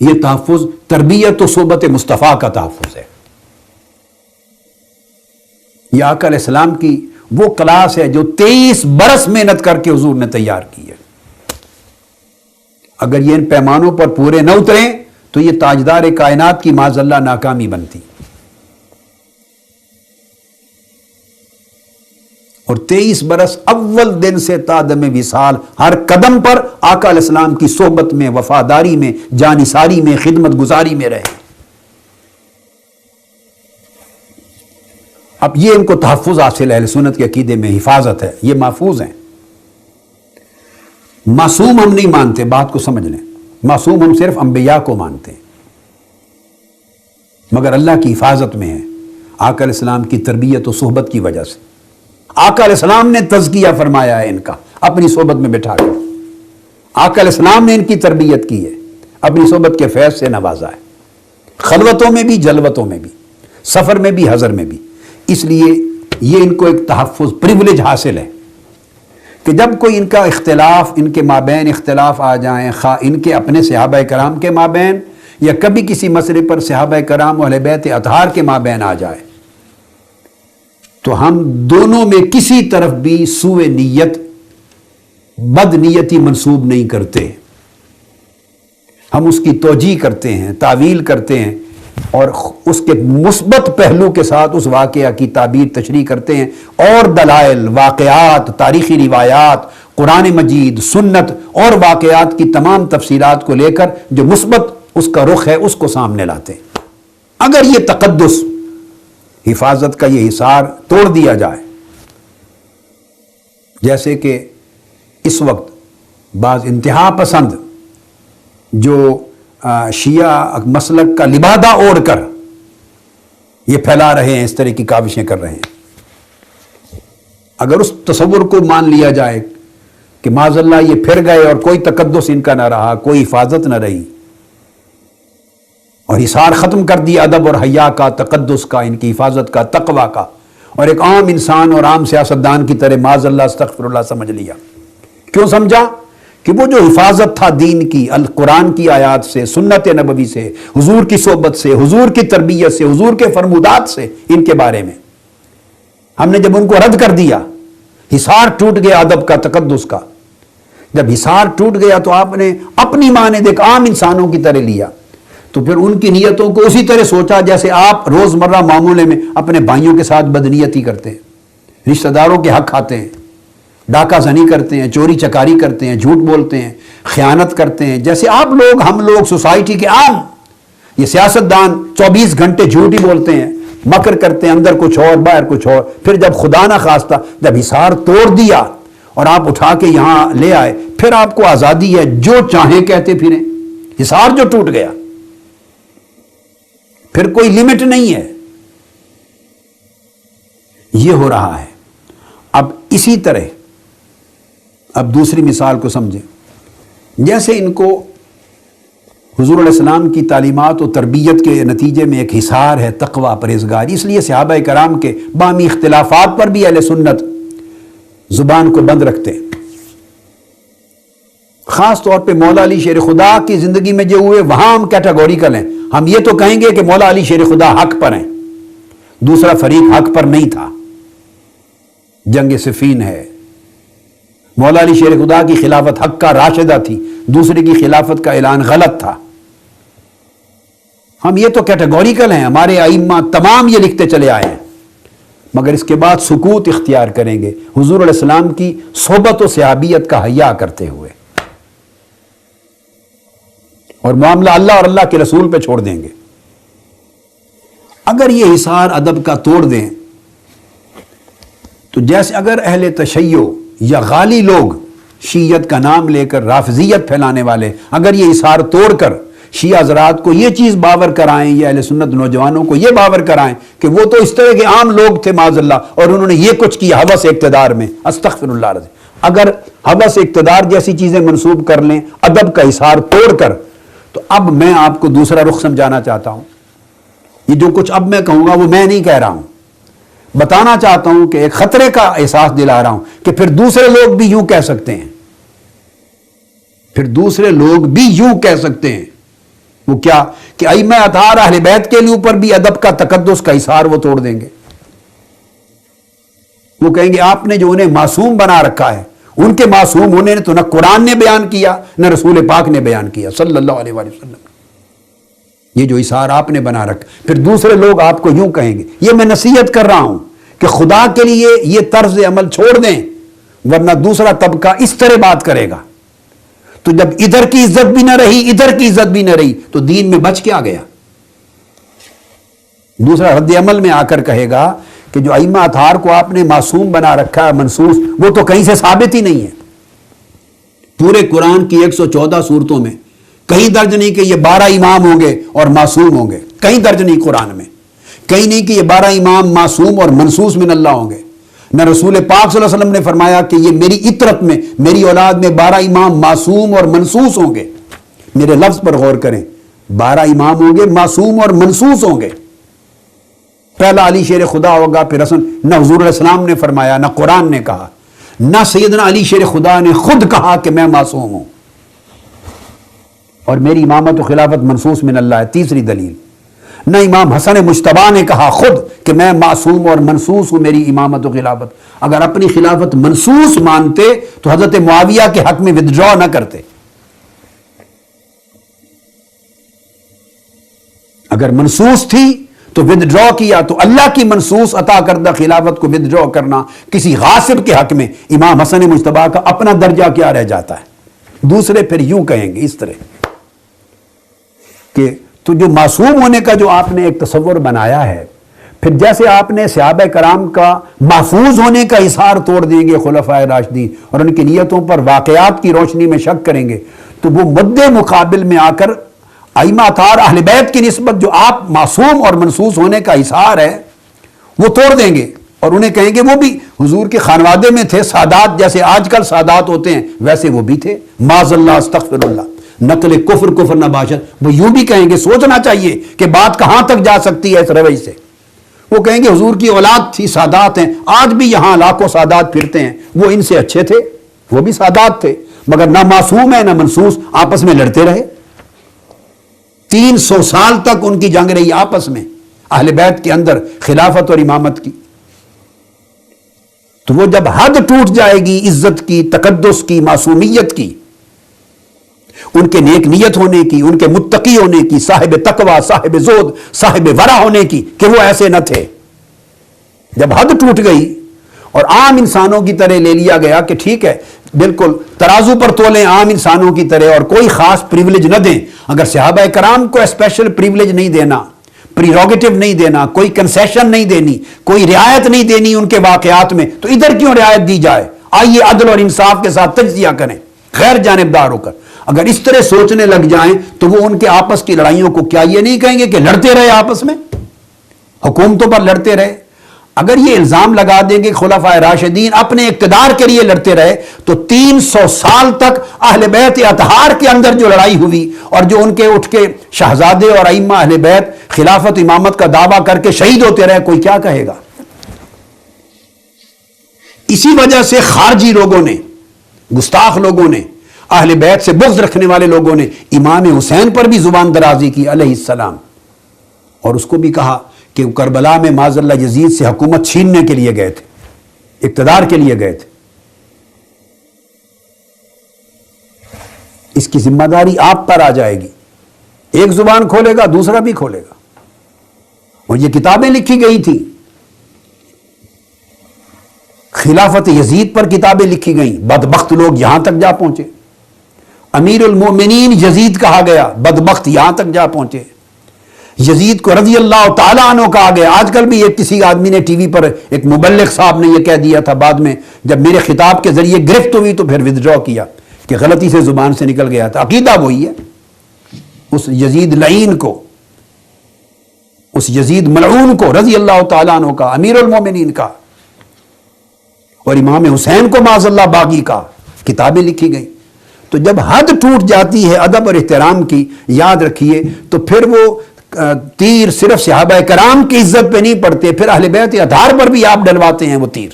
یہ تحفظ تربیت و صحبت مصطفیٰ کا تحفظ ہے، یہ آقا علیہ السلام کی وہ کلاس ہے جو 23 برس محنت کر کے حضور نے تیار کی ہے۔ اگر یہ ان پیمانوں پر پورے نہ اتریں تو یہ تاجدار کائنات کی معاذ اللہ ناکامی بنتی، اور 23 برس اول دن سے تا دم وصال ہر قدم پر آقا علیہ السلام کی صحبت میں، وفاداری میں، جانثاری میں، خدمت گزاری میں رہے۔ اب یہ ان کو تحفظ حاصل ہے، اہل سنت کے عقیدے میں حفاظت ہے، یہ محفوظ ہیں۔ معصوم ہم نہیں مانتے، بات کو سمجھ لیں، معصوم ہم صرف انبیاء کو مانتے ہیں، مگر اللہ کی حفاظت میں ہے آقا علیہ السلام کی تربیت و صحبت کی وجہ سے۔ آقا علیہ السلام نے تزکیہ فرمایا ہے ان کا اپنی صحبت میں بٹھا کر، آقا علیہ السلام نے ان کی تربیت کی ہے، اپنی صحبت کے فیض سے نوازا ہے، خلوتوں میں بھی، جلوتوں میں بھی، سفر میں بھی، حضر میں بھی۔ اس لیے یہ ان کو ایک تحفظ، پریولیج حاصل ہے کہ جب کوئی ان کا اختلاف، ان کے مابین اختلاف آ جائیں، خواہ ان کے اپنے صحابہ کرام کے مابین یا کبھی کسی مسئلے پر صحابہ کرام و اہل بیت اطہار کے مابین آ جائے، تو ہم دونوں میں کسی طرف بھی سوء نیت، بد نیتی منسوب نہیں کرتے، ہم اس کی توجیہ کرتے ہیں، تعویل کرتے ہیں، اور اس کے مثبت پہلو کے ساتھ اس واقعہ کی تعبیر تشریح کرتے ہیں، اور دلائل، واقعات، تاریخی روایات، قرآن مجید، سنت اور واقعات کی تمام تفصیلات کو لے کر جو مثبت اس کا رخ ہے اس کو سامنے لاتے ہیں۔ اگر یہ تقدس، حفاظت کا یہ حصار توڑ دیا جائے، جیسے کہ اس وقت بعض انتہا پسند جو شیعہ مسلک کا لبادہ اوڑھ کر یہ پھیلا رہے ہیں، اس طرح کی کاوشیں کر رہے ہیں، اگر اس تصور کو مان لیا جائے کہ معاذ اللہ یہ پھر گئے اور کوئی تقدس ان کا نہ رہا، کوئی حفاظت نہ رہی، اور حصار ختم کر دیا ادب اور حیا کا، تقدس کا، ان کی حفاظت کا، تقوی کا، اور ایک عام انسان اور عام سیاستدان کی طرح معاذ اللہ استغفر اللہ سمجھ لیا۔ کیوں سمجھا؟ کہ وہ جو حفاظت تھا دین کی، القرآن کی آیات سے، سنت نبوی سے، حضور کی صحبت سے، حضور کی تربیت سے، حضور کے فرمودات سے، ان کے بارے میں ہم نے جب ان کو رد کر دیا، حصار ٹوٹ گیا ادب کا، تقدس کا۔ جب حصار ٹوٹ گیا تو آپ نے اپنی مانند ایک عام انسانوں کی طرح لیا، تو پھر ان کی نیتوں کو اسی طرح سوچا جیسے آپ روزمرہ معاملے میں اپنے بھائیوں کے ساتھ بدنیتی کرتے ہیں، رشتہ داروں کے حق کھاتے ہیں، ڈاکہ زنی کرتے ہیں، چوری چکاری کرتے ہیں، جھوٹ بولتے ہیں، خیانت کرتے ہیں، جیسے آپ لوگ، ہم لوگ، سوسائٹی کے عام یہ سیاستدان 24 گھنٹے جھوٹ ہی بولتے ہیں، مکر کرتے ہیں، اندر کچھ اور باہر کچھ اور۔ پھر جب خدا نہ خواستہ جب حصار توڑ دیا اور آپ اٹھا کے یہاں لے آئے، پھر آپ کو آزادی ہے، جو چاہیں کہتے پھریں۔ حصار جو ٹوٹ گیا، پھر کوئی لمٹ نہیں ہے۔ یہ ہو رہا ہے۔ اب اسی طرح اب دوسری مثال کو سمجھیں، جیسے ان کو حضور علیہ السلام کی تعلیمات و تربیت کے نتیجے میں ایک حصار ہے تقوی، پرہیزگاری، اس لیے صحابہ کرام کے باہمی اختلافات پر بھی اہل سنت زبان کو بند رکھتے ہیں۔ خاص طور پہ مولا علی شیر خدا کی زندگی میں جو ہوئے وہاں ہم کیٹاگوریکل ہیں، ہم یہ تو کہیں گے کہ مولا علی شیر خدا حق پر ہیں، دوسرا فریق حق پر نہیں تھا، جنگ صفین ہے، مولا علی شیر خدا کی خلافت حق کا راشدہ تھی، دوسرے کی خلافت کا اعلان غلط تھا، ہم یہ تو کیٹاگوریکل ہیں، ہمارے ائمہ تمام یہ لکھتے چلے آئے ہیں، مگر اس کے بعد سکوت اختیار کریں گے حضور علیہ السلام کی صحبت و صحابیت کا حیا کرتے ہوئے، اور معاملہ اللہ اور اللہ کے رسول پہ چھوڑ دیں گے۔ اگر یہ حصار ادب کا توڑ دیں تو جیسے اگر اہل تشیع یا غالی لوگ شیعت کا نام لے کر رافضیت پھیلانے والے اگر یہ حصار توڑ کر شیعہ حضرات کو یہ چیز باور کرائیں یا اہل سنت نوجوانوں کو یہ باور کرائیں کہ وہ تو اس طرح کے عام لوگ تھے معاذ اللہ اور انہوں نے یہ کچھ کیا ہوس اقتدار میں، استغفر اللہ رضی، اگر ہوس اقتدار جیسی چیزیں منسوب کر لیں ادب کا حصار توڑ کر، تو اب میں آپ کو دوسرا رخ سمجھانا چاہتا ہوں۔ یہ جو کچھ اب میں کہوں گا وہ میں نہیں کہہ رہا ہوں، بتانا چاہتا ہوں کہ ایک خطرے کا احساس دلا رہا ہوں کہ پھر دوسرے لوگ بھی یوں کہہ سکتے ہیں، پھر دوسرے لوگ بھی یوں کہہ سکتے ہیں۔ وہ کیا کہ ائمہ اطہار اہل بیت کے لیے اوپر بھی ادب کا تقدس کا حصار وہ توڑ دیں گے، وہ کہیں گے آپ نے جو انہیں معصوم بنا رکھا ہے، ان کے معصوم ہونے نے تو نہ قرآن نے بیان کیا نہ رسول پاک نے بیان کیا صلی اللہ علیہ وآلہ وسلم، یہ جو حصار آپ نے بنا رکھا، پھر دوسرے لوگ آپ کو یوں کہیں گے۔ یہ میں نصیحت کر رہا ہوں کہ خدا کے لیے یہ طرز عمل چھوڑ دیں، ورنہ دوسرا طبقہ اس طرح بات کرے گا، تو جب ادھر کی عزت بھی نہ رہی ادھر کی عزت بھی نہ رہی تو دین میں بچ کیا گیا؟ دوسرا رد عمل میں آ کر کہے گا کہ جو ائمہ اطہار کو آپ نے معصوم بنا رکھا ہے منصوص، وہ تو کہیں سے ثابت ہی نہیں ہے۔ پورے قرآن کی 114 صورتوں میں کہیں درج نہیں کہ یہ 12 امام ہوں گے اور معصوم ہوں گے، کہیں درج نہیں قرآن میں، کہیں نہیں کہ یہ 12 امام معصوم اور منصوص من اللہ ہوں گے، نہ رسول پاک صلی اللہ علیہ وسلم نے فرمایا کہ یہ میری اطرت میں میری اولاد میں 12 امام معصوم اور منصوص ہوں گے۔ میرے لفظ پر غور کریں، 12 امام ہوں گے، معصوم اور منصوص ہوں گے۔ پہلا علی شیر خدا ہوگا، پھر حسن، نہ حضور علیہ السلام نے فرمایا، نہ قرآن نے کہا، نہ سیدنا علی شیر خدا نے خود کہا کہ میں معصوم ہوں اور میری امامت و خلافت منصوص من اللہ ہے، تیسری دلیل۔ نہ امام حسن مجتبیٰ نے کہا خود کہ میں معصوم اور منصوص ہوں، میری امامت و خلافت۔ اگر اپنی خلافت منصوص مانتے تو حضرت معاویہ کے حق میں ودڈرا نہ کرتے۔ اگر منصوص تھی تو ودڈرا کیا، تو اللہ کی منصوص عطا کردہ خلافت کو ودڈرا کرنا کسی غاصب کے حق میں امام حسن مجتبیٰ کا اپنا درجہ کیا رہ جاتا ہے؟ دوسرے پھر یوں کہیں گے اس طرح کہ تو جو معصوم ہونے کا جو آپ نے ایک تصور بنایا ہے، پھر جیسے آپ نے صحابہ کرام کا محفوظ ہونے کا اظہار توڑ دیں گے خلفائے راشدین اور ان کی نیتوں پر واقعات کی روشنی میں شک کریں گے، تو وہ مد مقابل میں آ کر ائمہ اطہار اہل بیت کی نسبت جو آپ معصوم اور منصوص ہونے کا اظہار ہے وہ توڑ دیں گے اور انہیں کہیں گے وہ بھی حضور کے خانوادے میں تھے، سادات جیسے آج کل سادات ہوتے ہیں ویسے وہ بھی تھے، معاذ اللہ استغفر اللہ، نقل کفر نہ باشد۔ وہ یوں بھی کہیں گے، سوچنا چاہیے کہ بات کہاں تک جا سکتی ہے اس روی سے۔ وہ کہیں گے حضور کی اولاد تھی، سادات ہیں، آج بھی یہاں لاکھوں سادات پھرتے ہیں، وہ ان سے اچھے تھے، وہ بھی سادات تھے، مگر نہ معصوم ہے نہ منصوص، آپس میں لڑتے رہے۔ 300 سال تک ان کی جنگ رہی آپس میں اہل بیت کے اندر خلافت اور امامت کی۔ تو وہ جب حد ٹوٹ جائے گی عزت کی، تقدس کی، معصومیت کی، ان کے نیک نیت ہونے کی، ان کے متقی ہونے کی، صاحب تقوی، صاحب زہد، صاحب ورع ہونے کی، کہ وہ ایسے نہ تھے، جب حد ٹوٹ گئی اور عام انسانوں کی طرح لے لیا گیا کہ ٹھیک ہے بالکل ترازو پر تولیں عام انسانوں کی طرح اور کوئی خاص پریولیج نہ دیں، اگر صحابہ کرام کو اسپیشل پریولیج نہیں دینا، پریروگیٹو نہیں دینا، کوئی کنسیشن نہیں دینی، کوئی رعایت نہیں دینی ان کے واقعات میں، تو ادھر کیوں رعایت دی جائے؟ آئیے عدل اور انصاف کے ساتھ تجزیہ کریں غیر جانبدار ہو کر۔ اگر اس طرح سوچنے لگ جائیں تو وہ ان کے آپس کی لڑائیوں کو کیا یہ نہیں کہیں گے کہ لڑتے رہے آپس میں، حکومتوں پر لڑتے رہے؟ اگر یہ الزام لگا دیں گے خلفائے راشدین اپنے اقتدار کے لیے لڑتے رہے، تو 300 سال تک اہل بیت اطہار کے اندر جو لڑائی ہوئی اور جو ان کے اٹھ کے شہزادے اور ائمہ اہل بیت خلافت امامت کا دعویٰ کر کے شہید ہوتے رہے، کوئی کیا کہے گا؟ اسی وجہ سے خارجی لوگوں نے، گستاخ لوگوں نے، اہل بیت سے بغض رکھنے والے لوگوں نے امام حسین پر بھی زبان درازی کی علیہ السلام، اور اس کو بھی کہا کہ وہ کربلا میں معاذ اللہ یزید سے حکومت چھیننے کے لیے گئے تھے، اقتدار کے لیے گئے تھے۔ اس کی ذمہ داری آپ پر آ جائے گی، ایک زبان کھولے گا دوسرا بھی کھولے گا، اور یہ کتابیں لکھی گئی تھی، خلافت یزید پر کتابیں لکھی گئیں، بدبخت لوگ یہاں تک جا پہنچے، امیر المومنین یزید کہا گیا، بدبخت یہاں تک جا پہنچے، یزید کو رضی اللہ تعالیٰ عنہ کہا گیا۔ آج کل بھی ایک کسی آدمی نے ٹی وی پر، ایک مبلغ صاحب نے یہ کہہ دیا تھا، بعد میں جب میرے خطاب کے ذریعے گرفت ہوئی تو پھر ودڈرا کیا کہ غلطی سے زبان سے نکل گیا تھا، عقیدہ وہی ہے، اس یزید لعین کو، اس یزید ملعون کو رضی اللہ تعالیٰ عنہ کا، امیر المومنین کا، اور امام حسین کو معاذ اللہ باغی کا کتابیں لکھی گئی۔ تو جب حد ٹوٹ جاتی ہے ادب اور احترام کی، یاد رکھیے، تو پھر وہ تیر صرف صحابہ کرام کی عزت پہ نہیں پڑتے، پھر اہل بیت اطہار پر بھی آپ ڈلواتے ہیں وہ تیر۔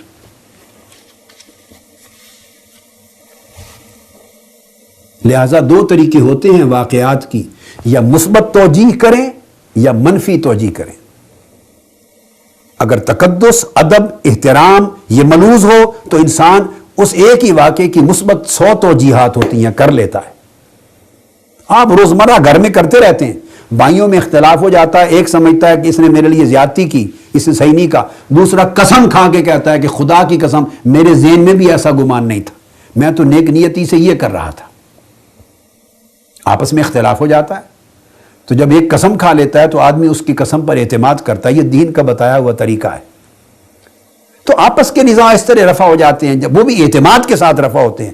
لہذا دو طریقے ہوتے ہیں واقعات کی، یا مثبت توجیہ کریں یا منفی توجیہ کریں۔ اگر تقدس، ادب، احترام یہ ملوز ہو تو انسان اس ایک ہی واقعے کی مثبت 100 توجیہات ہوتی ہیں کر لیتا ہے۔ آپ روزمرہ گھر میں کرتے رہتے ہیں، بھائیوں میں اختلاف ہو جاتا ہے، ایک سمجھتا ہے کہ اس نے میرے لیے زیادتی کی، اس نے صحیح نہیں کہا، دوسرا قسم کھا کے کہتا ہے کہ خدا کی قسم میرے ذہن میں بھی ایسا گمان نہیں تھا، میں تو نیک نیتی سے یہ کر رہا تھا۔ آپس میں اختلاف ہو جاتا ہے، تو جب ایک قسم کھا لیتا ہے تو آدمی اس کی قسم پر اعتماد کرتا ہے، یہ دین کا بتایا ہوا طریقہ ہے۔ تو آپس کے نزاع اس طرح رفع ہو جاتے ہیں، جب وہ بھی اعتماد کے ساتھ رفع ہوتے ہیں۔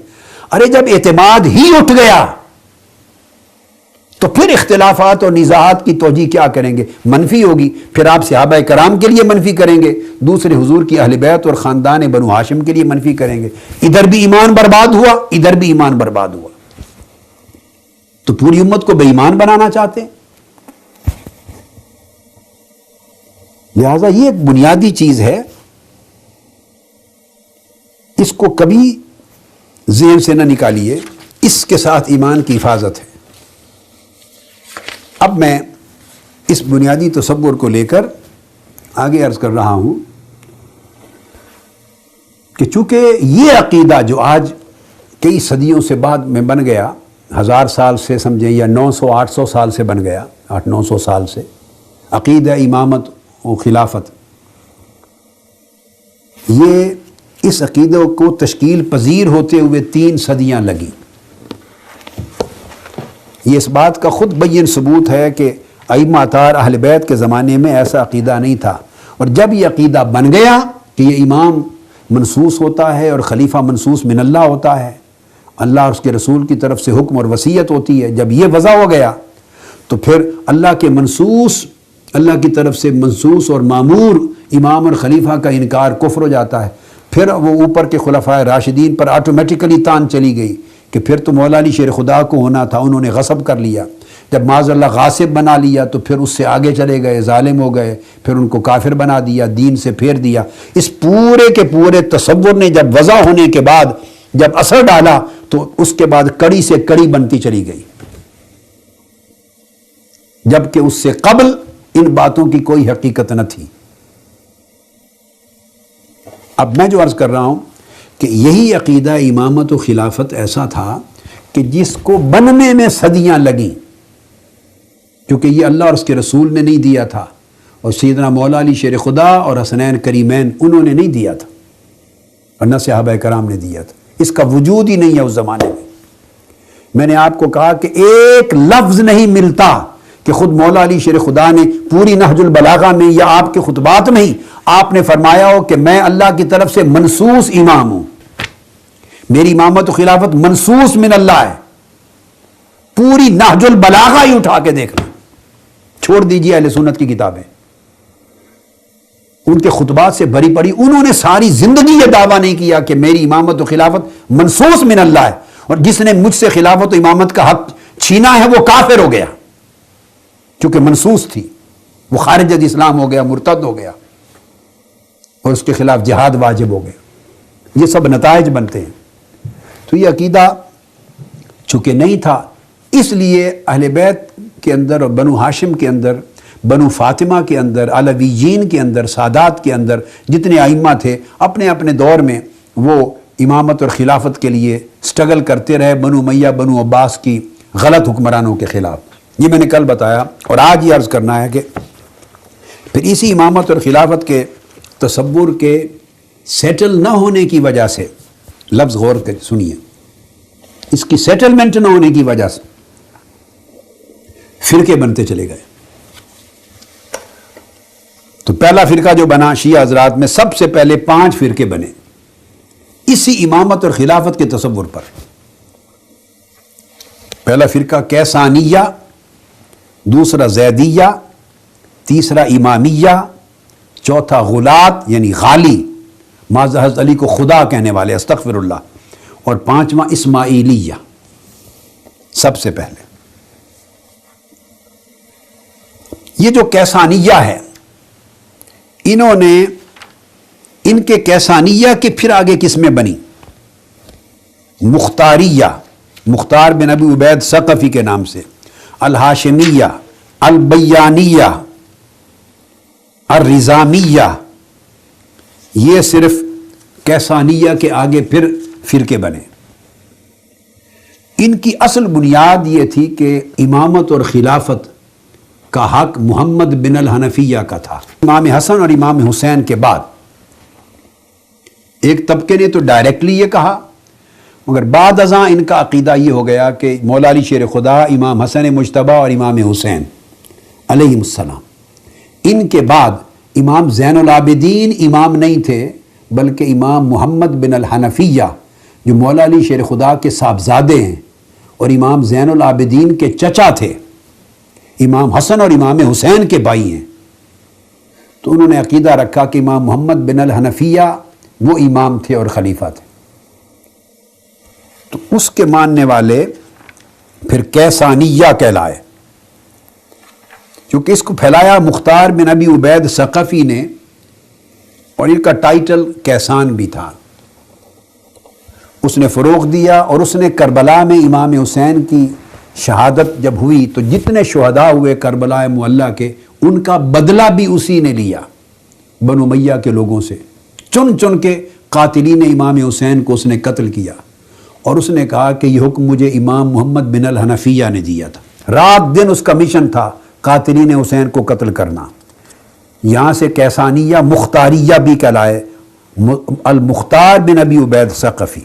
ارے جب اعتماد ہی اٹھ گیا تو پھر اختلافات اور نزاعات کی توجیہ کیا کریں گے؟ منفی ہوگی، پھر آپ صحابہ کرام کے لیے منفی کریں گے، دوسرے حضور کی اہل بیت اور خاندان بنو ہاشم کے لیے منفی کریں گے، ادھر بھی ایمان برباد ہوا، ادھر بھی ایمان برباد ہوا۔ تو پوری امت کو بے ایمان بنانا چاہتے ہیں۔ لہذا یہ ایک بنیادی چیز ہے، اس کو کبھی ذہن سے نہ نکالیے، اس کے ساتھ ایمان کی حفاظت ہے۔ اب میں اس بنیادی تصور کو لے کر آگے عرض کر رہا ہوں کہ چونکہ یہ عقیدہ جو آج کئی صدیوں سے بعد میں بن گیا، 1000 سال سے سمجھیں یا 900-800 سال سے بن گیا، 800-900 سال سے، عقیدہ امامت و خلافت، یہ اس عقیدے کو تشکیل پذیر ہوتے ہوئے 3 صدیاں لگیں۔ یہ اس بات کا خود بین ثبوت ہے کہ ائمہ اطہار اہل بیت کے زمانے میں ایسا عقیدہ نہیں تھا، اور جب یہ عقیدہ بن گیا کہ یہ امام منصوص ہوتا ہے اور خلیفہ منصوص من اللہ ہوتا ہے، اللہ اور اس کے رسول کی طرف سے حکم اور وصیت ہوتی ہے، جب یہ وضع ہو گیا تو پھر اللہ کے منصوص، اللہ کی طرف سے منصوص اور مامور امام اور خلیفہ کا انکار کفر ہو جاتا ہے۔ پھر وہ اوپر کے خلفائے راشدین پر آٹومیٹیکلی تان چلی گئی کہ پھر تو مولا علی شیر خدا کو ہونا تھا، انہوں نے غصب کر لیا، جب معاذ اللہ غاصب بنا لیا تو پھر اس سے آگے چلے گئے، ظالم ہو گئے، پھر ان کو کافر بنا دیا، دین سے پھیر دیا۔ اس پورے کے پورے تصور نے جب وضع ہونے کے بعد جب اثر ڈالا تو اس کے بعد کڑی سے کڑی بنتی چلی گئی، جبکہ اس سے قبل ان باتوں کی کوئی حقیقت نہ تھی۔ اب میں جو عرض کر رہا ہوں کہ یہی عقیدہ امامت و خلافت ایسا تھا کہ جس کو بننے میں صدیاں لگیں، کیونکہ یہ اللہ اور اس کے رسول نے نہیں دیا تھا، اور سیدنا مولا علی شیر خدا اور حسنین کریمین انہوں نے نہیں دیا تھا، اور نہ صحابہ کرام نے دیا تھا، اس کا وجود ہی نہیں ہے اس زمانے میں نے آپ کو کہا کہ ایک لفظ نہیں ملتا کہ خود مولا علی شیر خدا نے پوری نہج البلاغہ میں یا آپ کے خطبات میں ہی آپ نے فرمایا ہو کہ میں اللہ کی طرف سے منصوص امام ہوں، میری امامت و خلافت منصوص من اللہ ہے۔ پوری نہج البلاغہ ہی اٹھا کے دیکھ لیں، چھوڑ دیجیے اہل سنت کی کتابیں، ان کے خطبات سے بھری پڑی، انہوں نے ساری زندگی یہ دعویٰ نہیں کیا کہ میری امامت و خلافت منصوص من اللہ ہے، اور جس نے مجھ سے خلافت و امامت کا حق چھینا ہے وہ کافر ہو گیا، کیونکہ منصوص تھی، وہ خارج از اسلام ہو گیا، مرتد ہو گیا، اور اس کے خلاف جہاد واجب ہو گیا۔ یہ سب نتائج بنتے ہیں۔ تو یہ عقیدہ چونکہ نہیں تھا، اس لیے اہل بیت کے اندر اور بنو ہاشم کے اندر، بنو فاطمہ کے اندر، علویین کے اندر، سادات کے اندر جتنے ائمہ تھے اپنے اپنے دور میں وہ امامت اور خلافت کے لیے سٹرگل کرتے رہے، بنو امیہ بنو عباس کی غلط حکمرانوں کے خلاف۔ یہ میں نے کل بتایا، اور آج یہ عرض کرنا ہے کہ پھر اسی امامت اور خلافت کے تصور کے سیٹل نہ ہونے کی وجہ سے، لفظ غور کر سنیے، اس کی سیٹلمنٹ نہ ہونے کی وجہ سے فرقے بنتے چلے گئے۔ تو پہلا فرقہ جو بنا شیعہ حضرات میں، سب سے پہلے 5 فرقے بنے اسی امامت اور خلافت کے تصور پر۔ پہلا فرقہ کیسانیہ، دوسرا زیدیہ، تیسرا امامیہ، چوتھا غلات یعنی غالی، معاذ حضرت علی کو خدا کہنے والے، استغفر اللہ، اور 5واں اسماعیلیہ۔ سب سے پہلے یہ جو کیسانیہ ہے، انہوں نے ان کے کیسانیہ کے پھر آگے قسمیں بنی، مختاریہ، مختار بن ابی عبید ثقفی کے نام سے، الہاشمیہ، البیانیہ، الرزامیہ، یہ صرف کیسانیہ کے آگے پھر فرقے بنے۔ ان کی اصل بنیاد یہ تھی کہ امامت اور خلافت کا حق محمد بن الحنفیہ کا تھا، امام حسن اور امام حسین کے بعد۔ ایک طبقے نے تو ڈائریکٹلی یہ کہا، مگر بعد ازاں ان کا عقیدہ یہ ہو گیا کہ مولا علی شیر خدا، امام حسن مجتبیٰ اور امام حسین علیہم السلام، ان کے بعد امام زین العابدین امام نہیں تھے، بلکہ امام محمد بن الحنفیہ جو مولا علی شیر خدا کے صاحبزادے ہیں اور امام زین العابدین کے چچا تھے، امام حسن اور امام حسین کے بھائی ہیں، تو انہوں نے عقیدہ رکھا کہ امام محمد بن الحنفیہ وہ امام تھے اور خلیفہ تھے۔ تو اس کے ماننے والے پھر کیسانیہ کہلائے، کیونکہ اس کو پھیلایا مختار بن ابی عبید ثقفی نے، اور ان کا ٹائٹل کیسان بھی تھا۔ اس نے فروغ دیا، اور اس نے کربلا میں امام حسین کی شہادت جب ہوئی تو جتنے شہداء ہوئے کربلا معلیٰ کے، ان کا بدلہ بھی اسی نے لیا، بنو امیہ کے لوگوں سے چن چن کے قاتلین امام حسین کو اس نے قتل کیا، اور اس نے کہا کہ یہ حکم مجھے امام محمد بن الحنفیہ نے دیا تھا۔ رات دن اس کا مشن تھا قاتلین حسین کو قتل کرنا، یہاں سے کیسانیہ مختاریہ بھی کہلائے، المختار بن ابی عبید ثقفی۔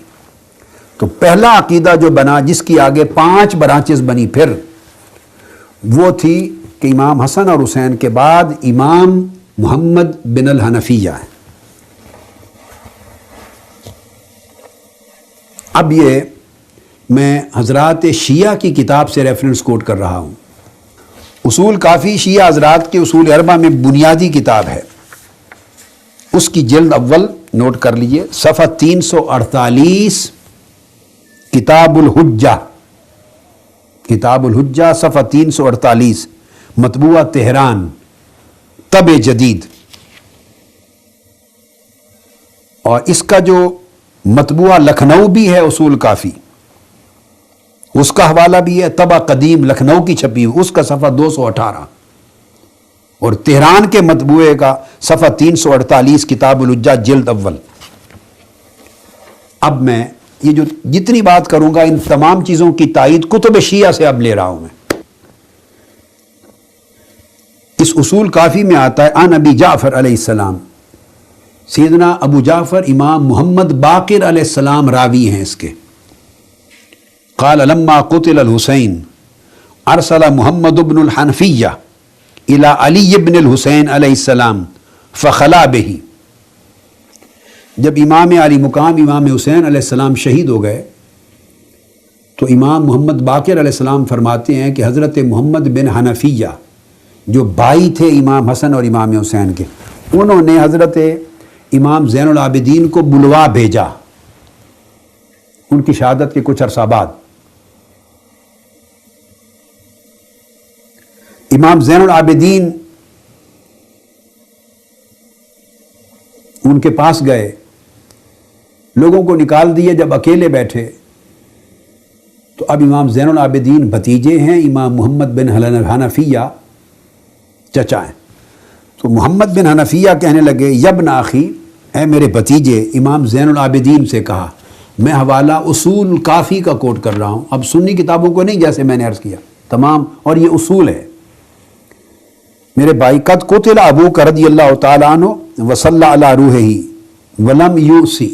تو پہلا عقیدہ جو بنا، جس کی آگے 5 برانچز بنی پھر، وہ تھی کہ امام حسن اور حسین کے بعد امام محمد بن الحنفیہ ہیں۔ اب یہ میں حضرات شیعہ کی کتاب سے ریفرنس کوٹ کر رہا ہوں۔ اصول کافی شیعہ حضرات کے اصول اربعہ میں بنیادی کتاب ہے، اس کی جلد اول نوٹ کر لیجئے، صفحہ 348، کتاب الحجہ، کتاب الحجہ صفحہ 348، مطبوعہ تہران طبع جدید، اور اس کا جو مطبوعہ لکھنؤ بھی ہے اصول کافی، اس کا حوالہ بھی ہے، طبع قدیم لکھنؤ کی چھپی ہوئی، اس کا صفحہ 218، اور تہران کے مطبوعے کا صفحہ 348، کتاب الحجہ جلد اول۔ اب میں یہ جو جتنی بات کروں گا ان تمام چیزوں کی تائید کتب شیعہ سے اب لے رہا ہوں میں۔ اس اصول کافی میں آتا ہے عن ابی جعفر علیہ السلام، سیدنا ابو جعفر امام محمد باقر علیہ السلام راوی ہیں اس کے۔ قال لما قتل الحسین ارسل محمد بن الحنفیہ الى علی بن الحسین علیہ السلام فخلا بہ۔ جب امام علی مقام امام حسین علیہ السلام شہید ہو گئے تو امام محمد باقر علیہ السلام فرماتے ہیں کہ حضرت محمد بن حنفیہ جو بھائی تھے امام حسن اور امام حسین کے، انہوں نے حضرت امام زین العابدین کو بلوا بھیجا ان کی شہادت کے کچھ عرصہ بعد۔ امام زین العابدین ان کے پاس گئے، لوگوں کو نکال دیے، جب اکیلے بیٹھے تو اب امام زین العابدین بھتیجے ہیں، امام محمد بن حنفیہ چچا ہیں، تو محمد بن حنفیہ کہنے لگے یبن آخی، اے میرے بھتیجے، امام زین العابدین سے کہا، میں حوالہ اصول کافی کا کوٹ کر رہا ہوں، اب سنی کتابوں کو نہیں، جیسے میں نے عرض کیا تمام، اور یہ اصول ہے۔ میرے بھائی قد قتل ابوک رضی اللہ تعالیٰ عنہ وصلی علی روحہ ولم یوسی،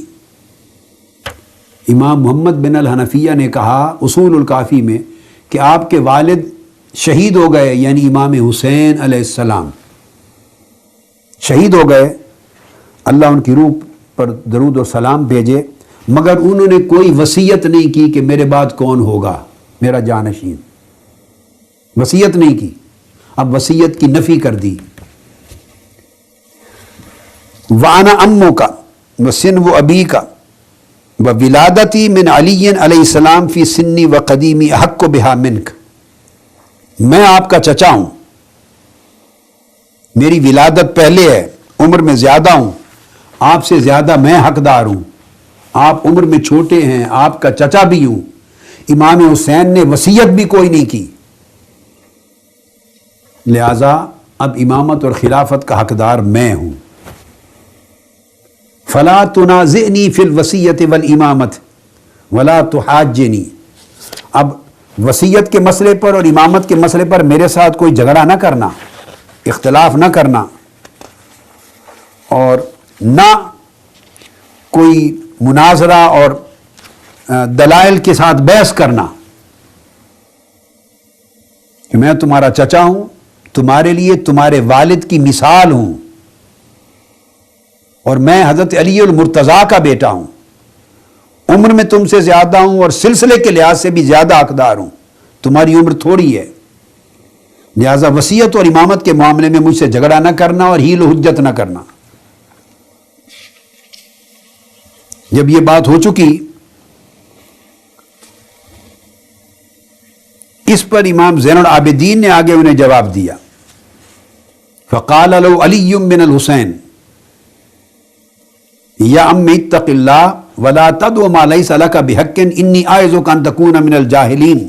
امام محمد بن الحنفیہ نے کہا اصول الکافی میں کہ آپ کے والد شہید ہو گئے، یعنی امام حسین علیہ السلام شہید ہو گئے، اللہ ان کی روح پر درود و سلام بھیجے، مگر انہوں نے کوئی وصیت نہیں کی کہ میرے بعد کون ہوگا میرا جانشین، وصیت نہیں کی، اب وصیت کی نفی کر دی۔ وَأَنَا أَمُّكَ وَسِنْوُ أَبِيكَ وَوِلَادَتِي مِنْ عَلِيٍّ علیہ السلام فی سنی وقدیمی احق بہا منک، میں آپ کا چچا ہوں، میری ولادت پہلے ہے، عمر میں زیادہ ہوں، آپ سے زیادہ میں حقدار ہوں، آپ عمر میں چھوٹے ہیں، آپ کا چچا بھی ہوں، امام حسین نے وصیت بھی کوئی نہیں کی، لہذا اب امامت اور خلافت کا حقدار میں ہوں۔ فلا تنازعنی فی الوصیت والامامت ولا تحاجنی، اب وصیت کے مسئلے پر اور امامت کے مسئلے پر میرے ساتھ کوئی جھگڑا نہ کرنا، اختلاف نہ کرنا، اور نہ کوئی مناظرہ اور دلائل کے ساتھ بحث کرنا کہ میں تمہارا چچا ہوں، تمہارے لیے تمہارے والد کی مثال ہوں، اور میں حضرت علی المرتضیٰ کا بیٹا ہوں، عمر میں تم سے زیادہ ہوں اور سلسلے کے لحاظ سے بھی زیادہ حقدار ہوں، تمہاری عمر تھوڑی ہے، لہذا وصیت اور امامت کے معاملے میں مجھ سے جھگڑا نہ کرنا اور حیل و حجت نہ کرنا۔ جب یہ بات ہو چکی، اس پر امام زین العابدین نے آگے انہیں جواب دیا، فقال له علی بن الحسین یا ام اتق اللہ ولا تدع ما لیس لک بحق انی اعظک ان تکون من الجاہلین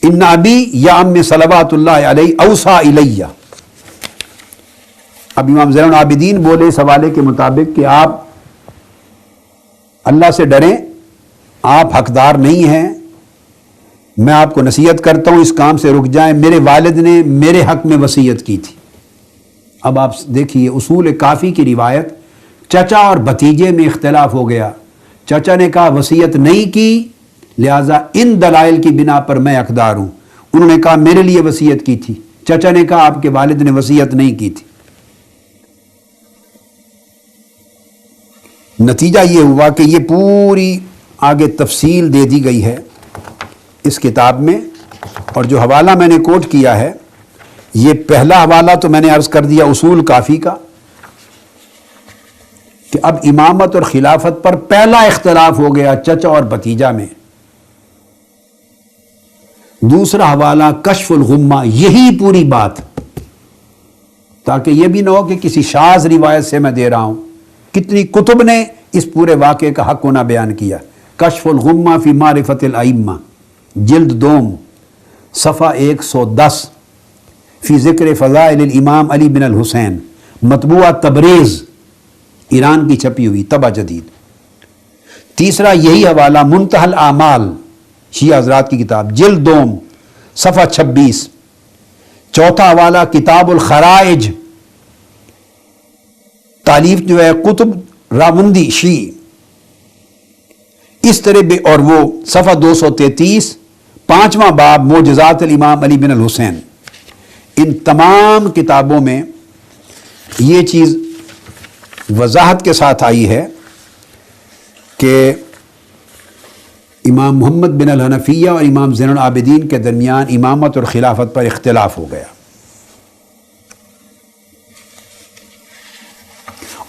ان ابی یا ام صلوات اللہ علیہ اوصی الی۔ اب امام زین العابدین بولے اس حوالے کے مطابق کہ آپ اللہ سے ڈریں، آپ حقدار نہیں ہیں، میں آپ کو نصیحت کرتا ہوں اس کام سے رک جائیں، میرے والد نے میرے حق میں وصیت کی تھی۔ اب آپ دیکھیے اصول کافی کی روایت، چچا اور بھتیجے میں اختلاف ہو گیا، چچا نے کہا وصیت نہیں کی لہٰذا ان دلائل کی بنا پر میں حقدار ہوں، انہوں نے کہا میرے لیے وصیت کی تھی، چچا نے کہا آپ کے والد نے وصیت نہیں کی تھی۔ نتیجہ یہ ہوا کہ یہ پوری آگے تفصیل دے دی گئی ہے اس کتاب میں، اور جو حوالہ میں نے کوٹ کیا ہے یہ پہلا حوالہ تو میں نے عرض کر دیا اصول کافی کا، کہ اب امامت اور خلافت پر پہلا اختلاف ہو گیا چچا اور بھتیجا میں۔ دوسرا حوالہ کشف الغمہ، یہی پوری بات، تاکہ یہ بھی نہ ہو کہ کسی شاذ روایت سے میں دے رہا ہوں۔ کتنی کتب نے اس پورے واقعے کا حق ہونا بیان کیا۔ کشف الغمہ فی معرفت الائمہ، جلد دوم، صفحہ 110، فی ذکر فضائل الامام علی بن الحسین، مطبوعہ تبریز، ایران کی چھپی ہوئی، طبع جدید۔ تیسرا یہی حوالہ منتہی الاعمال، شیعہ حضرات کی کتاب، جلد دوم، صفحہ 26۔ چوتھا حوالہ کتاب الخرائج، تالیف جو ہے قطب راوندی شیعی، اس طرح اور وہ صفحہ 233، 5واں باب معجزات الامام علی بن الحسین۔ ان تمام کتابوں میں یہ چیز وضاحت کے ساتھ آئی ہے کہ امام محمد بن الحنفیہ اور امام زین العابدین کے درمیان امامت اور خلافت پر اختلاف ہو گیا،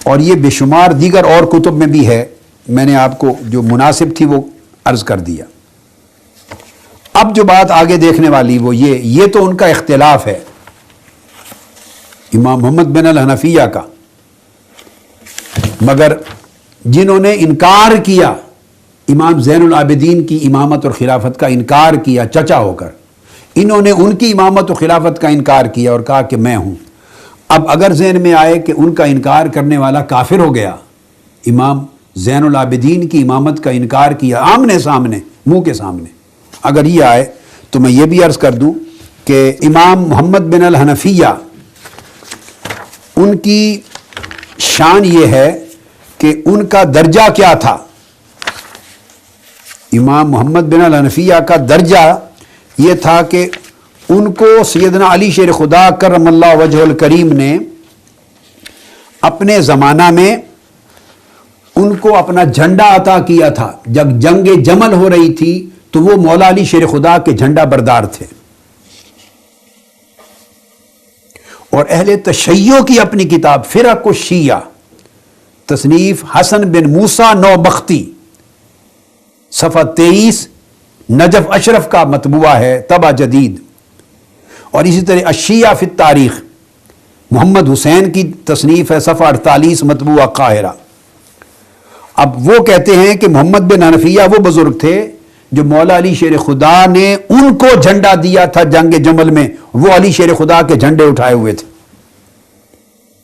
اور یہ بے شمار دیگر اور کتب میں بھی ہے، میں نے آپ کو جو مناسب تھی وہ عرض کر دیا۔ اب جو بات آگے دیکھنے والی وہ یہ تو ان کا اختلاف ہے امام محمد بن الحنفیہ کا، مگر جنہوں نے انکار کیا امام زین العابدین کی امامت اور خلافت کا انکار کیا چچا ہو کر، انہوں نے ان کی امامت و خلافت کا انکار کیا اور کہا کہ میں ہوں۔ اب اگر ذہن میں آئے کہ ان کا انکار کرنے والا کافر ہو گیا، امام زین العابدین کی امامت کا انکار کیا آمنے سامنے، منہ کے سامنے، اگر یہ آئے تو میں یہ بھی عرض کر دوں کہ امام محمد بن الحنفیہ ان کی شان یہ ہے کہ ان کا درجہ کیا تھا۔ امام محمد بن الحنفیہ کا درجہ یہ تھا کہ ان کو سیدنا علی شیر خدا کرم اللہ وجہ الکریم نے اپنے زمانہ میں ان کو اپنا جھنڈا عطا کیا تھا۔ جب جنگ جمل ہو رہی تھی تو وہ مولا علی شیر خدا کے جھنڈا بردار تھے، اور اہل تشیع کی اپنی کتاب فرق الشیعہ، تصنیف حسن بن موسیٰ نوبختی، صفحہ 23، نجف اشرف کا مطبوعہ ہے، طبع جدید۔ اور اسی طرح الشیعہ فی التاریخ، محمد حسین کی تصنیف ہے، صفحہ 48، مطبوعہ قاہرہ۔ اب وہ کہتے ہیں کہ محمد بن حنفیہ وہ بزرگ تھے جو مولا علی شیر خدا نے ان کو جھنڈا دیا تھا جنگ جمل میں، وہ علی شیر خدا کے جھنڈے اٹھائے ہوئے تھے،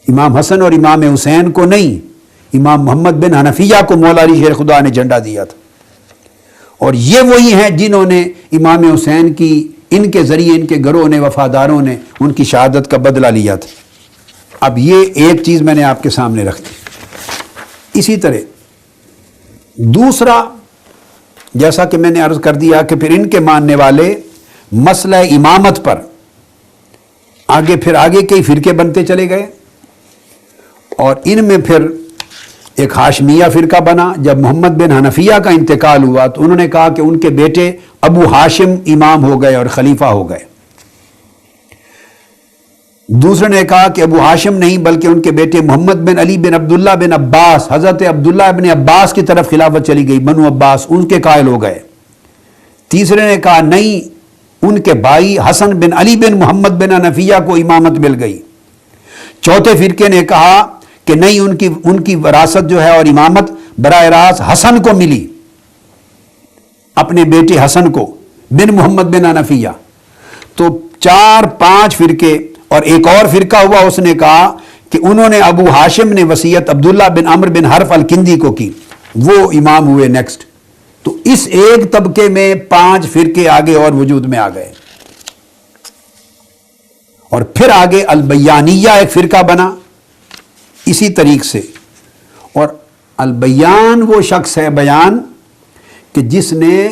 امام حسن اور امام حسین کو نہیں، امام محمد بن حنفیہ کو مولا علی شیر خدا نے جھنڈا دیا تھا۔ اور یہ وہی ہیں جنہوں نے امام حسین کی، ان کے ذریعے ان کے گروہ نے، وفاداروں نے ان کی شہادت کا بدلہ لیا تھا۔ اب یہ ایک چیز میں نے آپ کے سامنے رکھ دی۔ اسی طرح دوسرا، جیسا کہ میں نے عرض کر دیا کہ پھر ان کے ماننے والے مسئلہ امامت پر آگے کئی فرقے بنتے چلے گئے، اور ان میں پھر ایک ہاشمیہ فرقہ بنا۔ جب محمد بن حنفیہ کا انتقال ہوا تو انہوں نے کہا کہ ان کے بیٹے ابو ہاشم امام ہو گئے اور خلیفہ ہو گئے۔ دوسرے نے کہا کہ ابو ہاشم نہیں بلکہ ان کے بیٹے محمد بن علی بن عبداللہ بن عباس، حضرت عبداللہ بن عباس کی طرف خلافت چلی گئی، بنو عباس، ان کے قائل ہو گئے۔ تیسرے نے کہا نہیں، ان کے بھائی حسن بن علی بن محمد بن حنفیہ کو امامت مل گئی۔ چوتھے فرقے نے کہا کہ نہیں، ان کی وراثت جو ہے اور امامت براہ راست حسن کو ملی، اپنے بیٹے حسن کو، بن محمد بن حنفیہ۔ تو 4-5 فرقے، اور ایک اور فرقہ ہوا، اس نے کہا کہ انہوں نے ابو ہاشم نے وصیت عبداللہ بن عمرو بن حرف الکندی کو کی، وہ امام ہوئے نیکسٹ، تو اس ایک طبقے میں 5 فرقے آگے اور وجود میں آ گئے، اور پھر آگے البیانیہ ایک فرقہ بنا اسی طریق سے. اور البیان وہ شخص ہے بیان کہ جس نے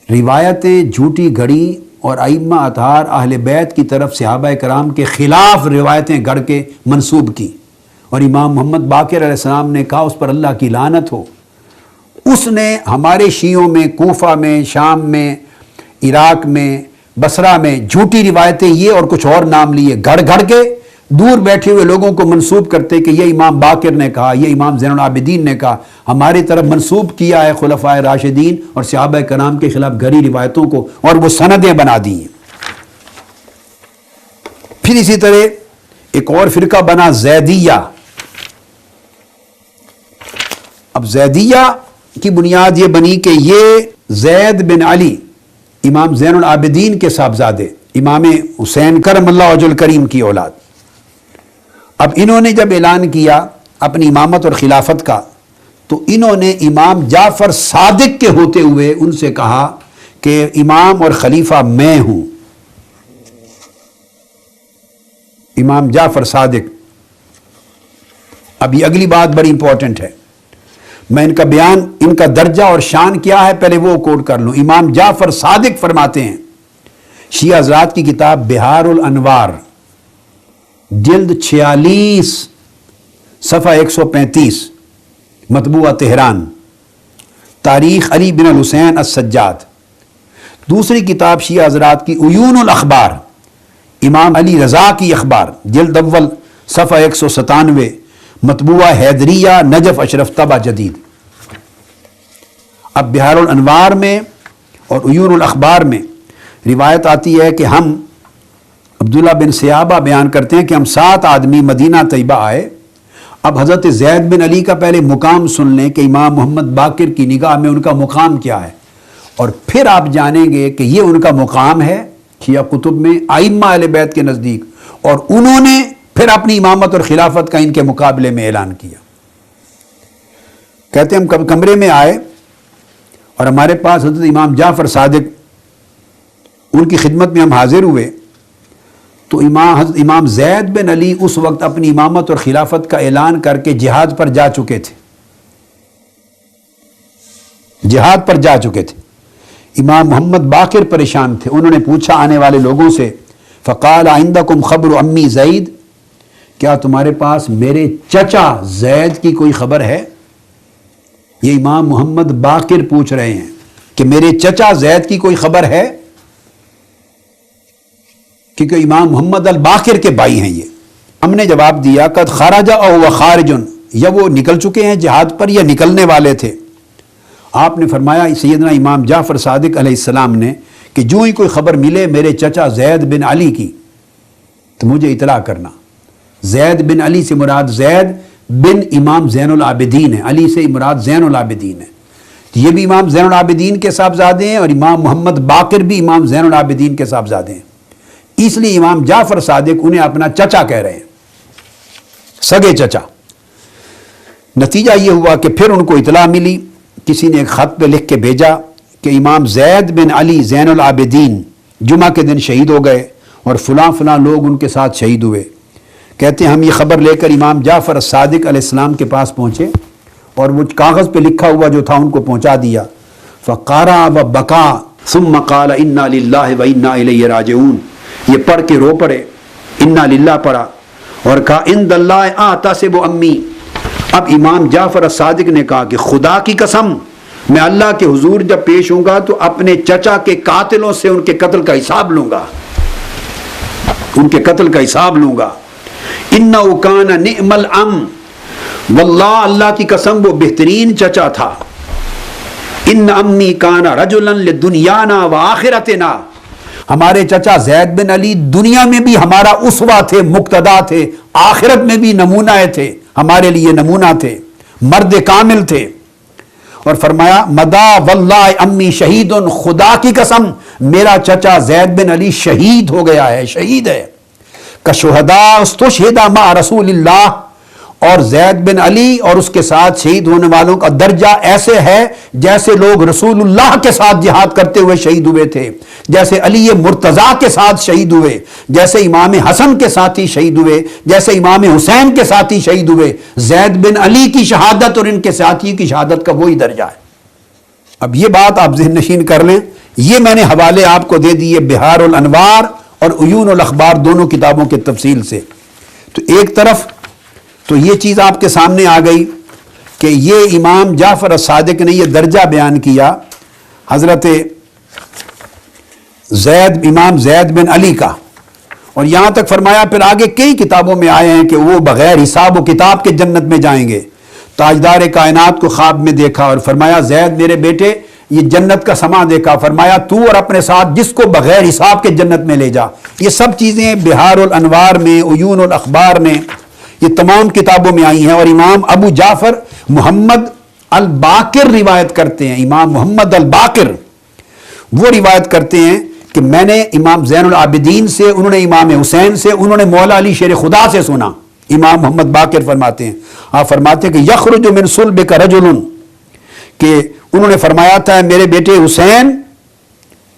روایتیں جھوٹی گھڑی اور ائمہ اطہار اہل بیت کی طرف صحابہ کرام کے خلاف روایتیں گھڑ کے منسوب کی، اور امام محمد باقر علیہ السلام نے کہا اس پر اللہ کی لعنت ہو. اس نے ہمارے شیعوں میں، کوفہ میں، شام میں، عراق میں، بصرہ میں جھوٹی روایتیں یہ اور کچھ اور نام لیے گھڑ گھڑ کے دور بیٹھے ہوئے لوگوں کو منسوب کرتے کہ یہ امام باقر نے کہا، یہ امام زین العابدین نے کہا، ہماری طرف منسوب کیا ہے خلفائے راشدین اور صحابہ کرام کے خلاف گھڑی روایتوں کو، اور وہ سندیں بنا دی ہیں. پھر اسی طرح ایک اور فرقہ بنا زیدیہ. اب زیدیہ کی بنیاد یہ بنی کہ یہ زید بن علی امام زین العابدین کے صاحبزادے امام حسین کرم اللہ وجہ الکریم کی اولاد. اب انہوں نے جب اعلان کیا اپنی امامت اور خلافت کا تو انہوں نے امام جعفر صادق کے ہوتے ہوئے ان سے کہا کہ امام اور خلیفہ میں ہوں. امام جعفر صادق. اب یہ اگلی بات بڑی امپورٹنٹ ہے، میں ان کا بیان، ان کا درجہ اور شان کیا ہے پہلے وہ کوٹ کر لوں. امام جعفر صادق فرماتے ہیں، شیعہ حضرات کی کتاب بہار الانوار جلد 46 صفحہ 135 مطبوعہ تہران، تاریخ علی بن الحسین السجاد. دوسری کتاب شیعہ حضرات کی عیون الاخبار امام علی رضا کی اخبار جلد اول صفحہ 197 مطبوعہ حیدریہ نجف اشرف طبع جدید. اب بہار الانوار میں اور عیون الاخبار میں روایت آتی ہے کہ ہم عبداللہ بن سیابہ بیان کرتے ہیں کہ ہم 7 آدمی مدینہ طیبہ آئے. اب حضرت زید بن علی کا پہلے مقام سن لیں کہ امام محمد باقر کی نگاہ میں ان کا مقام کیا ہے، اور پھر آپ جانیں گے کہ یہ ان کا مقام ہے شیعہ کتب میں ائمہ اہل بیت کے نزدیک، اور انہوں نے پھر اپنی امامت اور خلافت کا ان کے مقابلے میں اعلان کیا. کہتے ہیں ہم کمرے میں آئے اور ہمارے پاس حضرت امام جعفر صادق، ان کی خدمت میں ہم حاضر ہوئے تو حضرت امام زید بن علی اس وقت اپنی امامت اور خلافت کا اعلان کر کے جہاد پر جا چکے تھے. جہاد پر جا چکے تھے. امام محمد باقر پریشان تھے. انہوں نے پوچھا آنے والے لوگوں سے، فقال عندکم خبر امی زید، کیا تمہارے پاس میرے چچا زید کی کوئی خبر ہے؟ یہ امام محمد باقر پوچھ رہے ہیں کہ میرے چچا زید کی کوئی خبر ہے، کیونکہ امام محمد الباقر کے بھائی ہیں یہ. ہم نے جواب دیا قد خرج او خارج، یا وہ نکل چکے ہیں جہاد پر یا نکلنے والے تھے. آپ نے فرمایا سیدنا امام جعفر صادق علیہ السلام نے کہ جو ہی کوئی خبر ملے میرے چچا زید بن علی کی تو مجھے اطلاع کرنا. زید بن علی سے مراد زید بن امام زین العابدین ہے، علی سے مراد زین العابدین ہے. یہ بھی امام زین العابدین کے صاحبزادے ہیں اور امام محمد باقر بھی امام زین العابدین کے صاحبزادے ہیں. اس لیے امام جعفر صادق انہیں اپنا چچا کہہ رہے ہیں، سگے چچا. نتیجہ یہ ہوا کہ پھر ان کو اطلاع ملی، کسی نے ایک خط پہ لکھ کے بھیجا کہ امام زید بن علی زین العابدین جمعہ کے دن شہید ہو گئے اور فلاں فلاں لوگ ان کے ساتھ شہید ہوئے. کہتے ہیں ہم یہ خبر لے کر امام جعفر صادق علیہ السلام کے پاس پہنچے اور وہ کاغذ پہ لکھا ہوا جو تھا ان کو پہنچا دیا. فقارا و بکا ثم قال انا للہ و انا الیہ راجعون، یہ پڑھ کے رو پڑے، انا للہ پڑھا اور کہا ان اللہ اعتصب امی. اب امام جعفر صادق نے کہا کہ خدا کی قسم میں اللہ کے حضور جب پیش ہوں گا تو اپنے چچا کے قاتلوں سے ان کے قتل کا حساب لوں گا، ان کے قتل کا حساب لوں گا. انہ کان نعم الام، واللہ اللہ کی قسم وہ بہترین چچا تھا. ان امی کان رجلا لدنیانا و آخرتنا، ہمارے چچا زید بن علی دنیا میں بھی ہمارا اسوہ تھے، مقتدا تھے، آخرت میں بھی نمونہ تھے، ہمارے لیے نمونہ تھے، مرد کامل تھے. اور فرمایا مدا واللہ امی شہید، خدا کی قسم میرا چچا زید بن علی شہید ہو گیا ہے، شہید ہے. کشہداء استشہد مع رسول اللہ، اور زید بن علی اور اس کے ساتھ شہید ہونے والوں کا درجہ ایسے ہے جیسے لوگ رسول اللہ کے ساتھ جہاد کرتے ہوئے شہید ہوئے تھے، جیسے علی مرتضیٰ کے ساتھ شہید ہوئے، جیسے امام حسن کے ساتھ ہی شہید ہوئے، جیسے امام حسین کے ساتھ ہی شہید ہوئے۔ زید بن علی کی شہادت اور ان کے ساتھی کی شہادت کا وہی درجہ ہے۔ اب یہ بات آپ ذہن نشین کر لیں، یہ میں نے حوالے آپ کو دے دیے بہار الانوار اور عیون الاخبار دونوں کتابوں کے تفصیل سے۔ تو ایک طرف تو یہ چیز آپ کے سامنے آ گئی کہ یہ امام جعفر الصادق نے یہ درجہ بیان کیا حضرت امام زید بن علی کا، اور یہاں تک فرمایا پھر آگے کئی کتابوں میں آئے ہیں کہ وہ بغیر حساب و کتاب کے جنت میں جائیں گے۔ تاجدار کائنات کو خواب میں دیکھا اور فرمایا زید میرے بیٹے یہ جنت کا سما دیکھا، فرمایا تو اور اپنے ساتھ جس کو بغیر حساب کے جنت میں لے جا۔ یہ سب چیزیں بہار الانوار میں، عیون الاخبار میں، یہ تمام کتابوں میں آئی ہیں۔ اور امام ابو جعفر محمد الباقر روایت کرتے ہیں، امام محمد الباقر وہ روایت کرتے ہیں کہ میں نے امام زین العابدین سے، انہوں نے امام حسین سے، انہوں نے مولا علی شیر خدا سے سنا۔ امام محمد باقر فرماتے ہیں، آپ فرماتے ہیں کہ یخرج من صلبک رجل، کہ انہوں نے فرمایا تھا میرے بیٹے حسین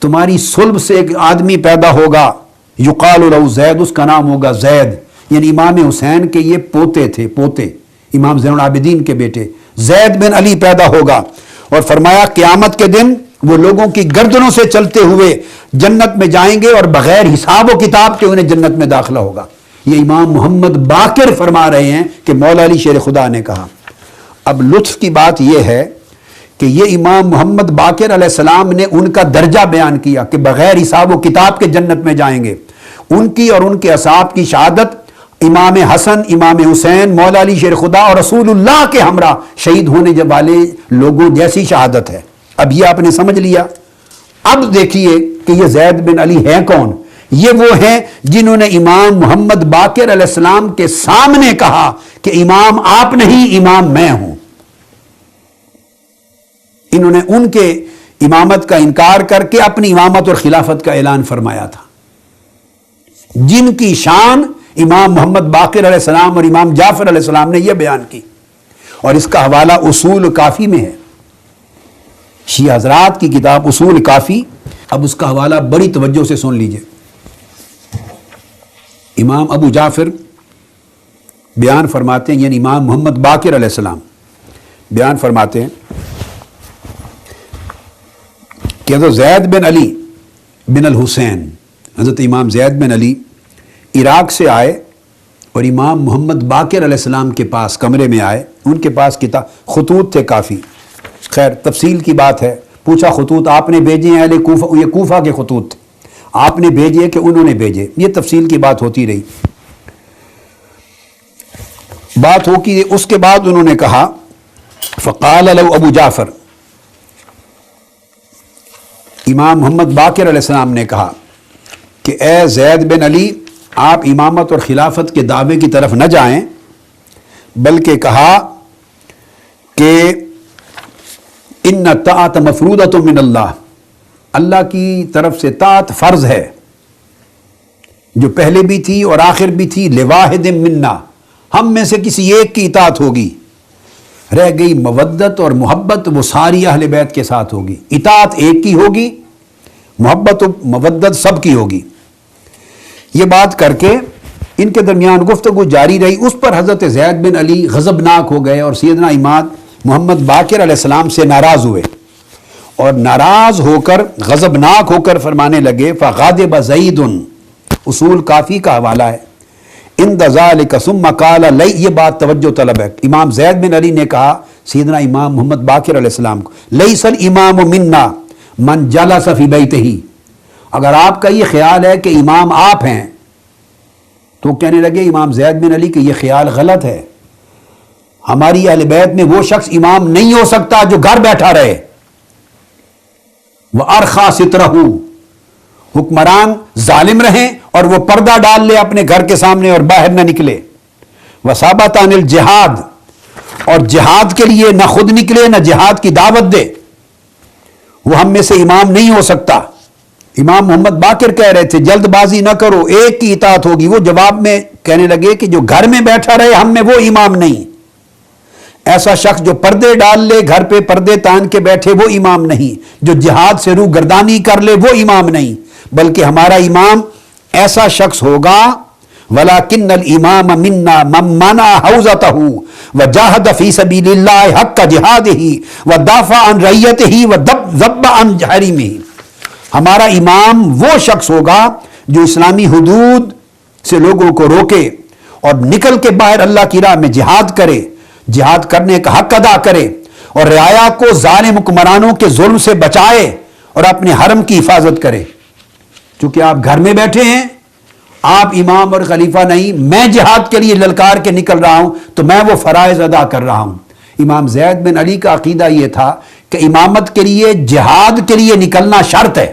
تمہاری صلب سے ایک آدمی پیدا ہوگا، یقال له زید، اس کا نام ہوگا زید، یعنی امام حسین کے یہ پوتے تھے، پوتے امام زین العابدین کے بیٹے زید بن علی پیدا ہوگا۔ اور فرمایا قیامت کے دن وہ لوگوں کی گردنوں سے چلتے ہوئے جنت میں جائیں گے اور بغیر حساب و کتاب کے انہیں جنت میں داخلہ ہوگا۔ یہ امام محمد باقر فرما رہے ہیں کہ مولا علی شیر خدا نے کہا۔ اب لطف کی بات یہ ہے کہ یہ امام محمد باقر علیہ السلام نے ان کا درجہ بیان کیا کہ بغیر حساب و کتاب کے جنت میں جائیں گے۔ ان کی اور ان کے اصحاب کی شہادت امام حسن، امام حسین، مولا علی شیر خدا اور رسول اللہ کے ہمراہ شہید ہونے والے لوگوں جیسی شہادت ہے۔ اب یہ آپ نے سمجھ لیا۔ اب دیکھیے کہ یہ زید بن علی ہیں کون؟ یہ وہ ہیں جنہوں نے امام محمد باقر علیہ السلام کے سامنے کہا کہ امام آپ نہیں، امام میں ہوں۔ انہوں نے ان کے امامت کا انکار کر کے اپنی امامت اور خلافت کا اعلان فرمایا تھا۔ جن کی شان امام محمد باقر علیہ السلام اور امام جعفر علیہ السلام نے یہ بیان کی، اور اس کا حوالہ اصول کافی میں ہے، شیعہ حضرات کی کتاب اصول کافی۔ اب اس کا حوالہ بڑی توجہ سے سن لیجئے۔ امام ابو جعفر بیان فرماتے ہیں، یعنی امام محمد باقر علیہ السلام بیان فرماتے ہیں کہ حضرت زید بن علی بن الحسین، حضرت امام زید بن علی عراق سے آئے اور امام محمد باقر علیہ السلام کے پاس کمرے میں آئے۔ ان کے پاس کتاب خطوط تھے کافی، خیر تفصیل کی بات ہے، پوچھا خطوط آپ نے بھیجے ہیں اہل کوفہ؟ یہ کوفہ کے خطوط تھے، آپ نے بھیجے کہ انہوں نے بھیجے؟ یہ تفصیل کی بات ہوتی رہی، بات ہو کی۔ اس کے بعد انہوں نے کہا فقال له ابو جعفر، امام محمد باقر علیہ السلام نے کہا کہ اے زید بن علی، آپ امامت اور خلافت کے دعوے کی طرف نہ جائیں، بلکہ کہا کہ ان الطاعۃ مفروضۃ من اللہ، اللہ کی طرف سے طاعت فرض ہے، جو پہلے بھی تھی اور آخر بھی تھی، لواحد منا، ہم میں سے کسی ایک کی اطاعت ہوگی، رہ گئی مودت اور محبت وہ ساری اہل بیت کے ساتھ ہوگی، اطاعت ایک کی ہوگی، محبت و مودت سب کی ہوگی۔ یہ بات کر کے ان کے درمیان گفتگو جاری رہی۔ اس پر حضرت زید بن علی غضبناک ہو گئے اور سیدنا امام محمد باقر علیہ السلام سے ناراض ہوئے، اور ناراض ہو کر غضبناک ہو کر فرمانے لگے فغاضب زید، اصول کافی کا حوالہ ہے، عند ذلک ثم قال لی، یہ بات توجہ طلب ہے، امام زید بن علی نے کہا سیدنا امام محمد باقر علیہ السلام کو، لیس الامام منا من جلس فی بیتہ، اگر آپ کا یہ خیال ہے کہ امام آپ ہیں، تو کہنے لگے امام زید بن علی کہ یہ خیال غلط ہے، ہماری اہل بیت میں وہ شخص امام نہیں ہو سکتا جو گھر بیٹھا رہے، وَأَرْخَى سِتْرَهُ، حکمران ظالم رہیں اور وہ پردہ ڈال لے اپنے گھر کے سامنے اور باہر نہ نکلے، وَثَابَتَ عَنِ الْجِهَادِ، اور جہاد کے لیے نہ خود نکلے نہ جہاد کی دعوت دے، وہ ہم میں سے امام نہیں ہو سکتا، امام محمد باقر کہہ رہے تھے جلد بازی نہ کرو، ایک کی اطاعت ہوگی. وہ جواب میں کہنے لگے کہ جو گھر میں بیٹھا رہے ہم میں وہ امام نہیں. ایسا شخص جو پردے ڈال لے، گھر پہ پردے تان کے بیٹھے، وہ امام نہیں. جو جہاد سے روح گردانی کر لے وہ امام نہیں. بلکہ ہمارا امام ایسا شخص ہوگا وَلَكِنَّ الْإِمَامَ مِنَّا مَنْ مَنَعَ حَوْزَتَهُ وَجَاهَدَ فِي سَبِيلِ اللَّهِ حَقَّ جِهَادِهِ وَدَافَعَ عَنْ رَعِيَّتِهِ وَذَبَّ عَنْ حَرِيمِهِ. ہمارا امام وہ شخص ہوگا جو اسلامی حدود سے لوگوں کو روکے اور نکل کے باہر اللہ کی راہ میں جہاد کرے، جہاد کرنے کا حق ادا کرے اور رعایا کو ظالم حکمرانوں کے ظلم سے بچائے اور اپنے حرم کی حفاظت کرے. چونکہ آپ گھر میں بیٹھے ہیں، آپ امام اور خلیفہ نہیں، میں جہاد کے لیے للکار کے نکل رہا ہوں تو میں وہ فرائض ادا کر رہا ہوں. امام زید بن علی کا عقیدہ یہ تھا کہ امامت کے لیے، جہاد کے لیے نکلنا شرط ہے.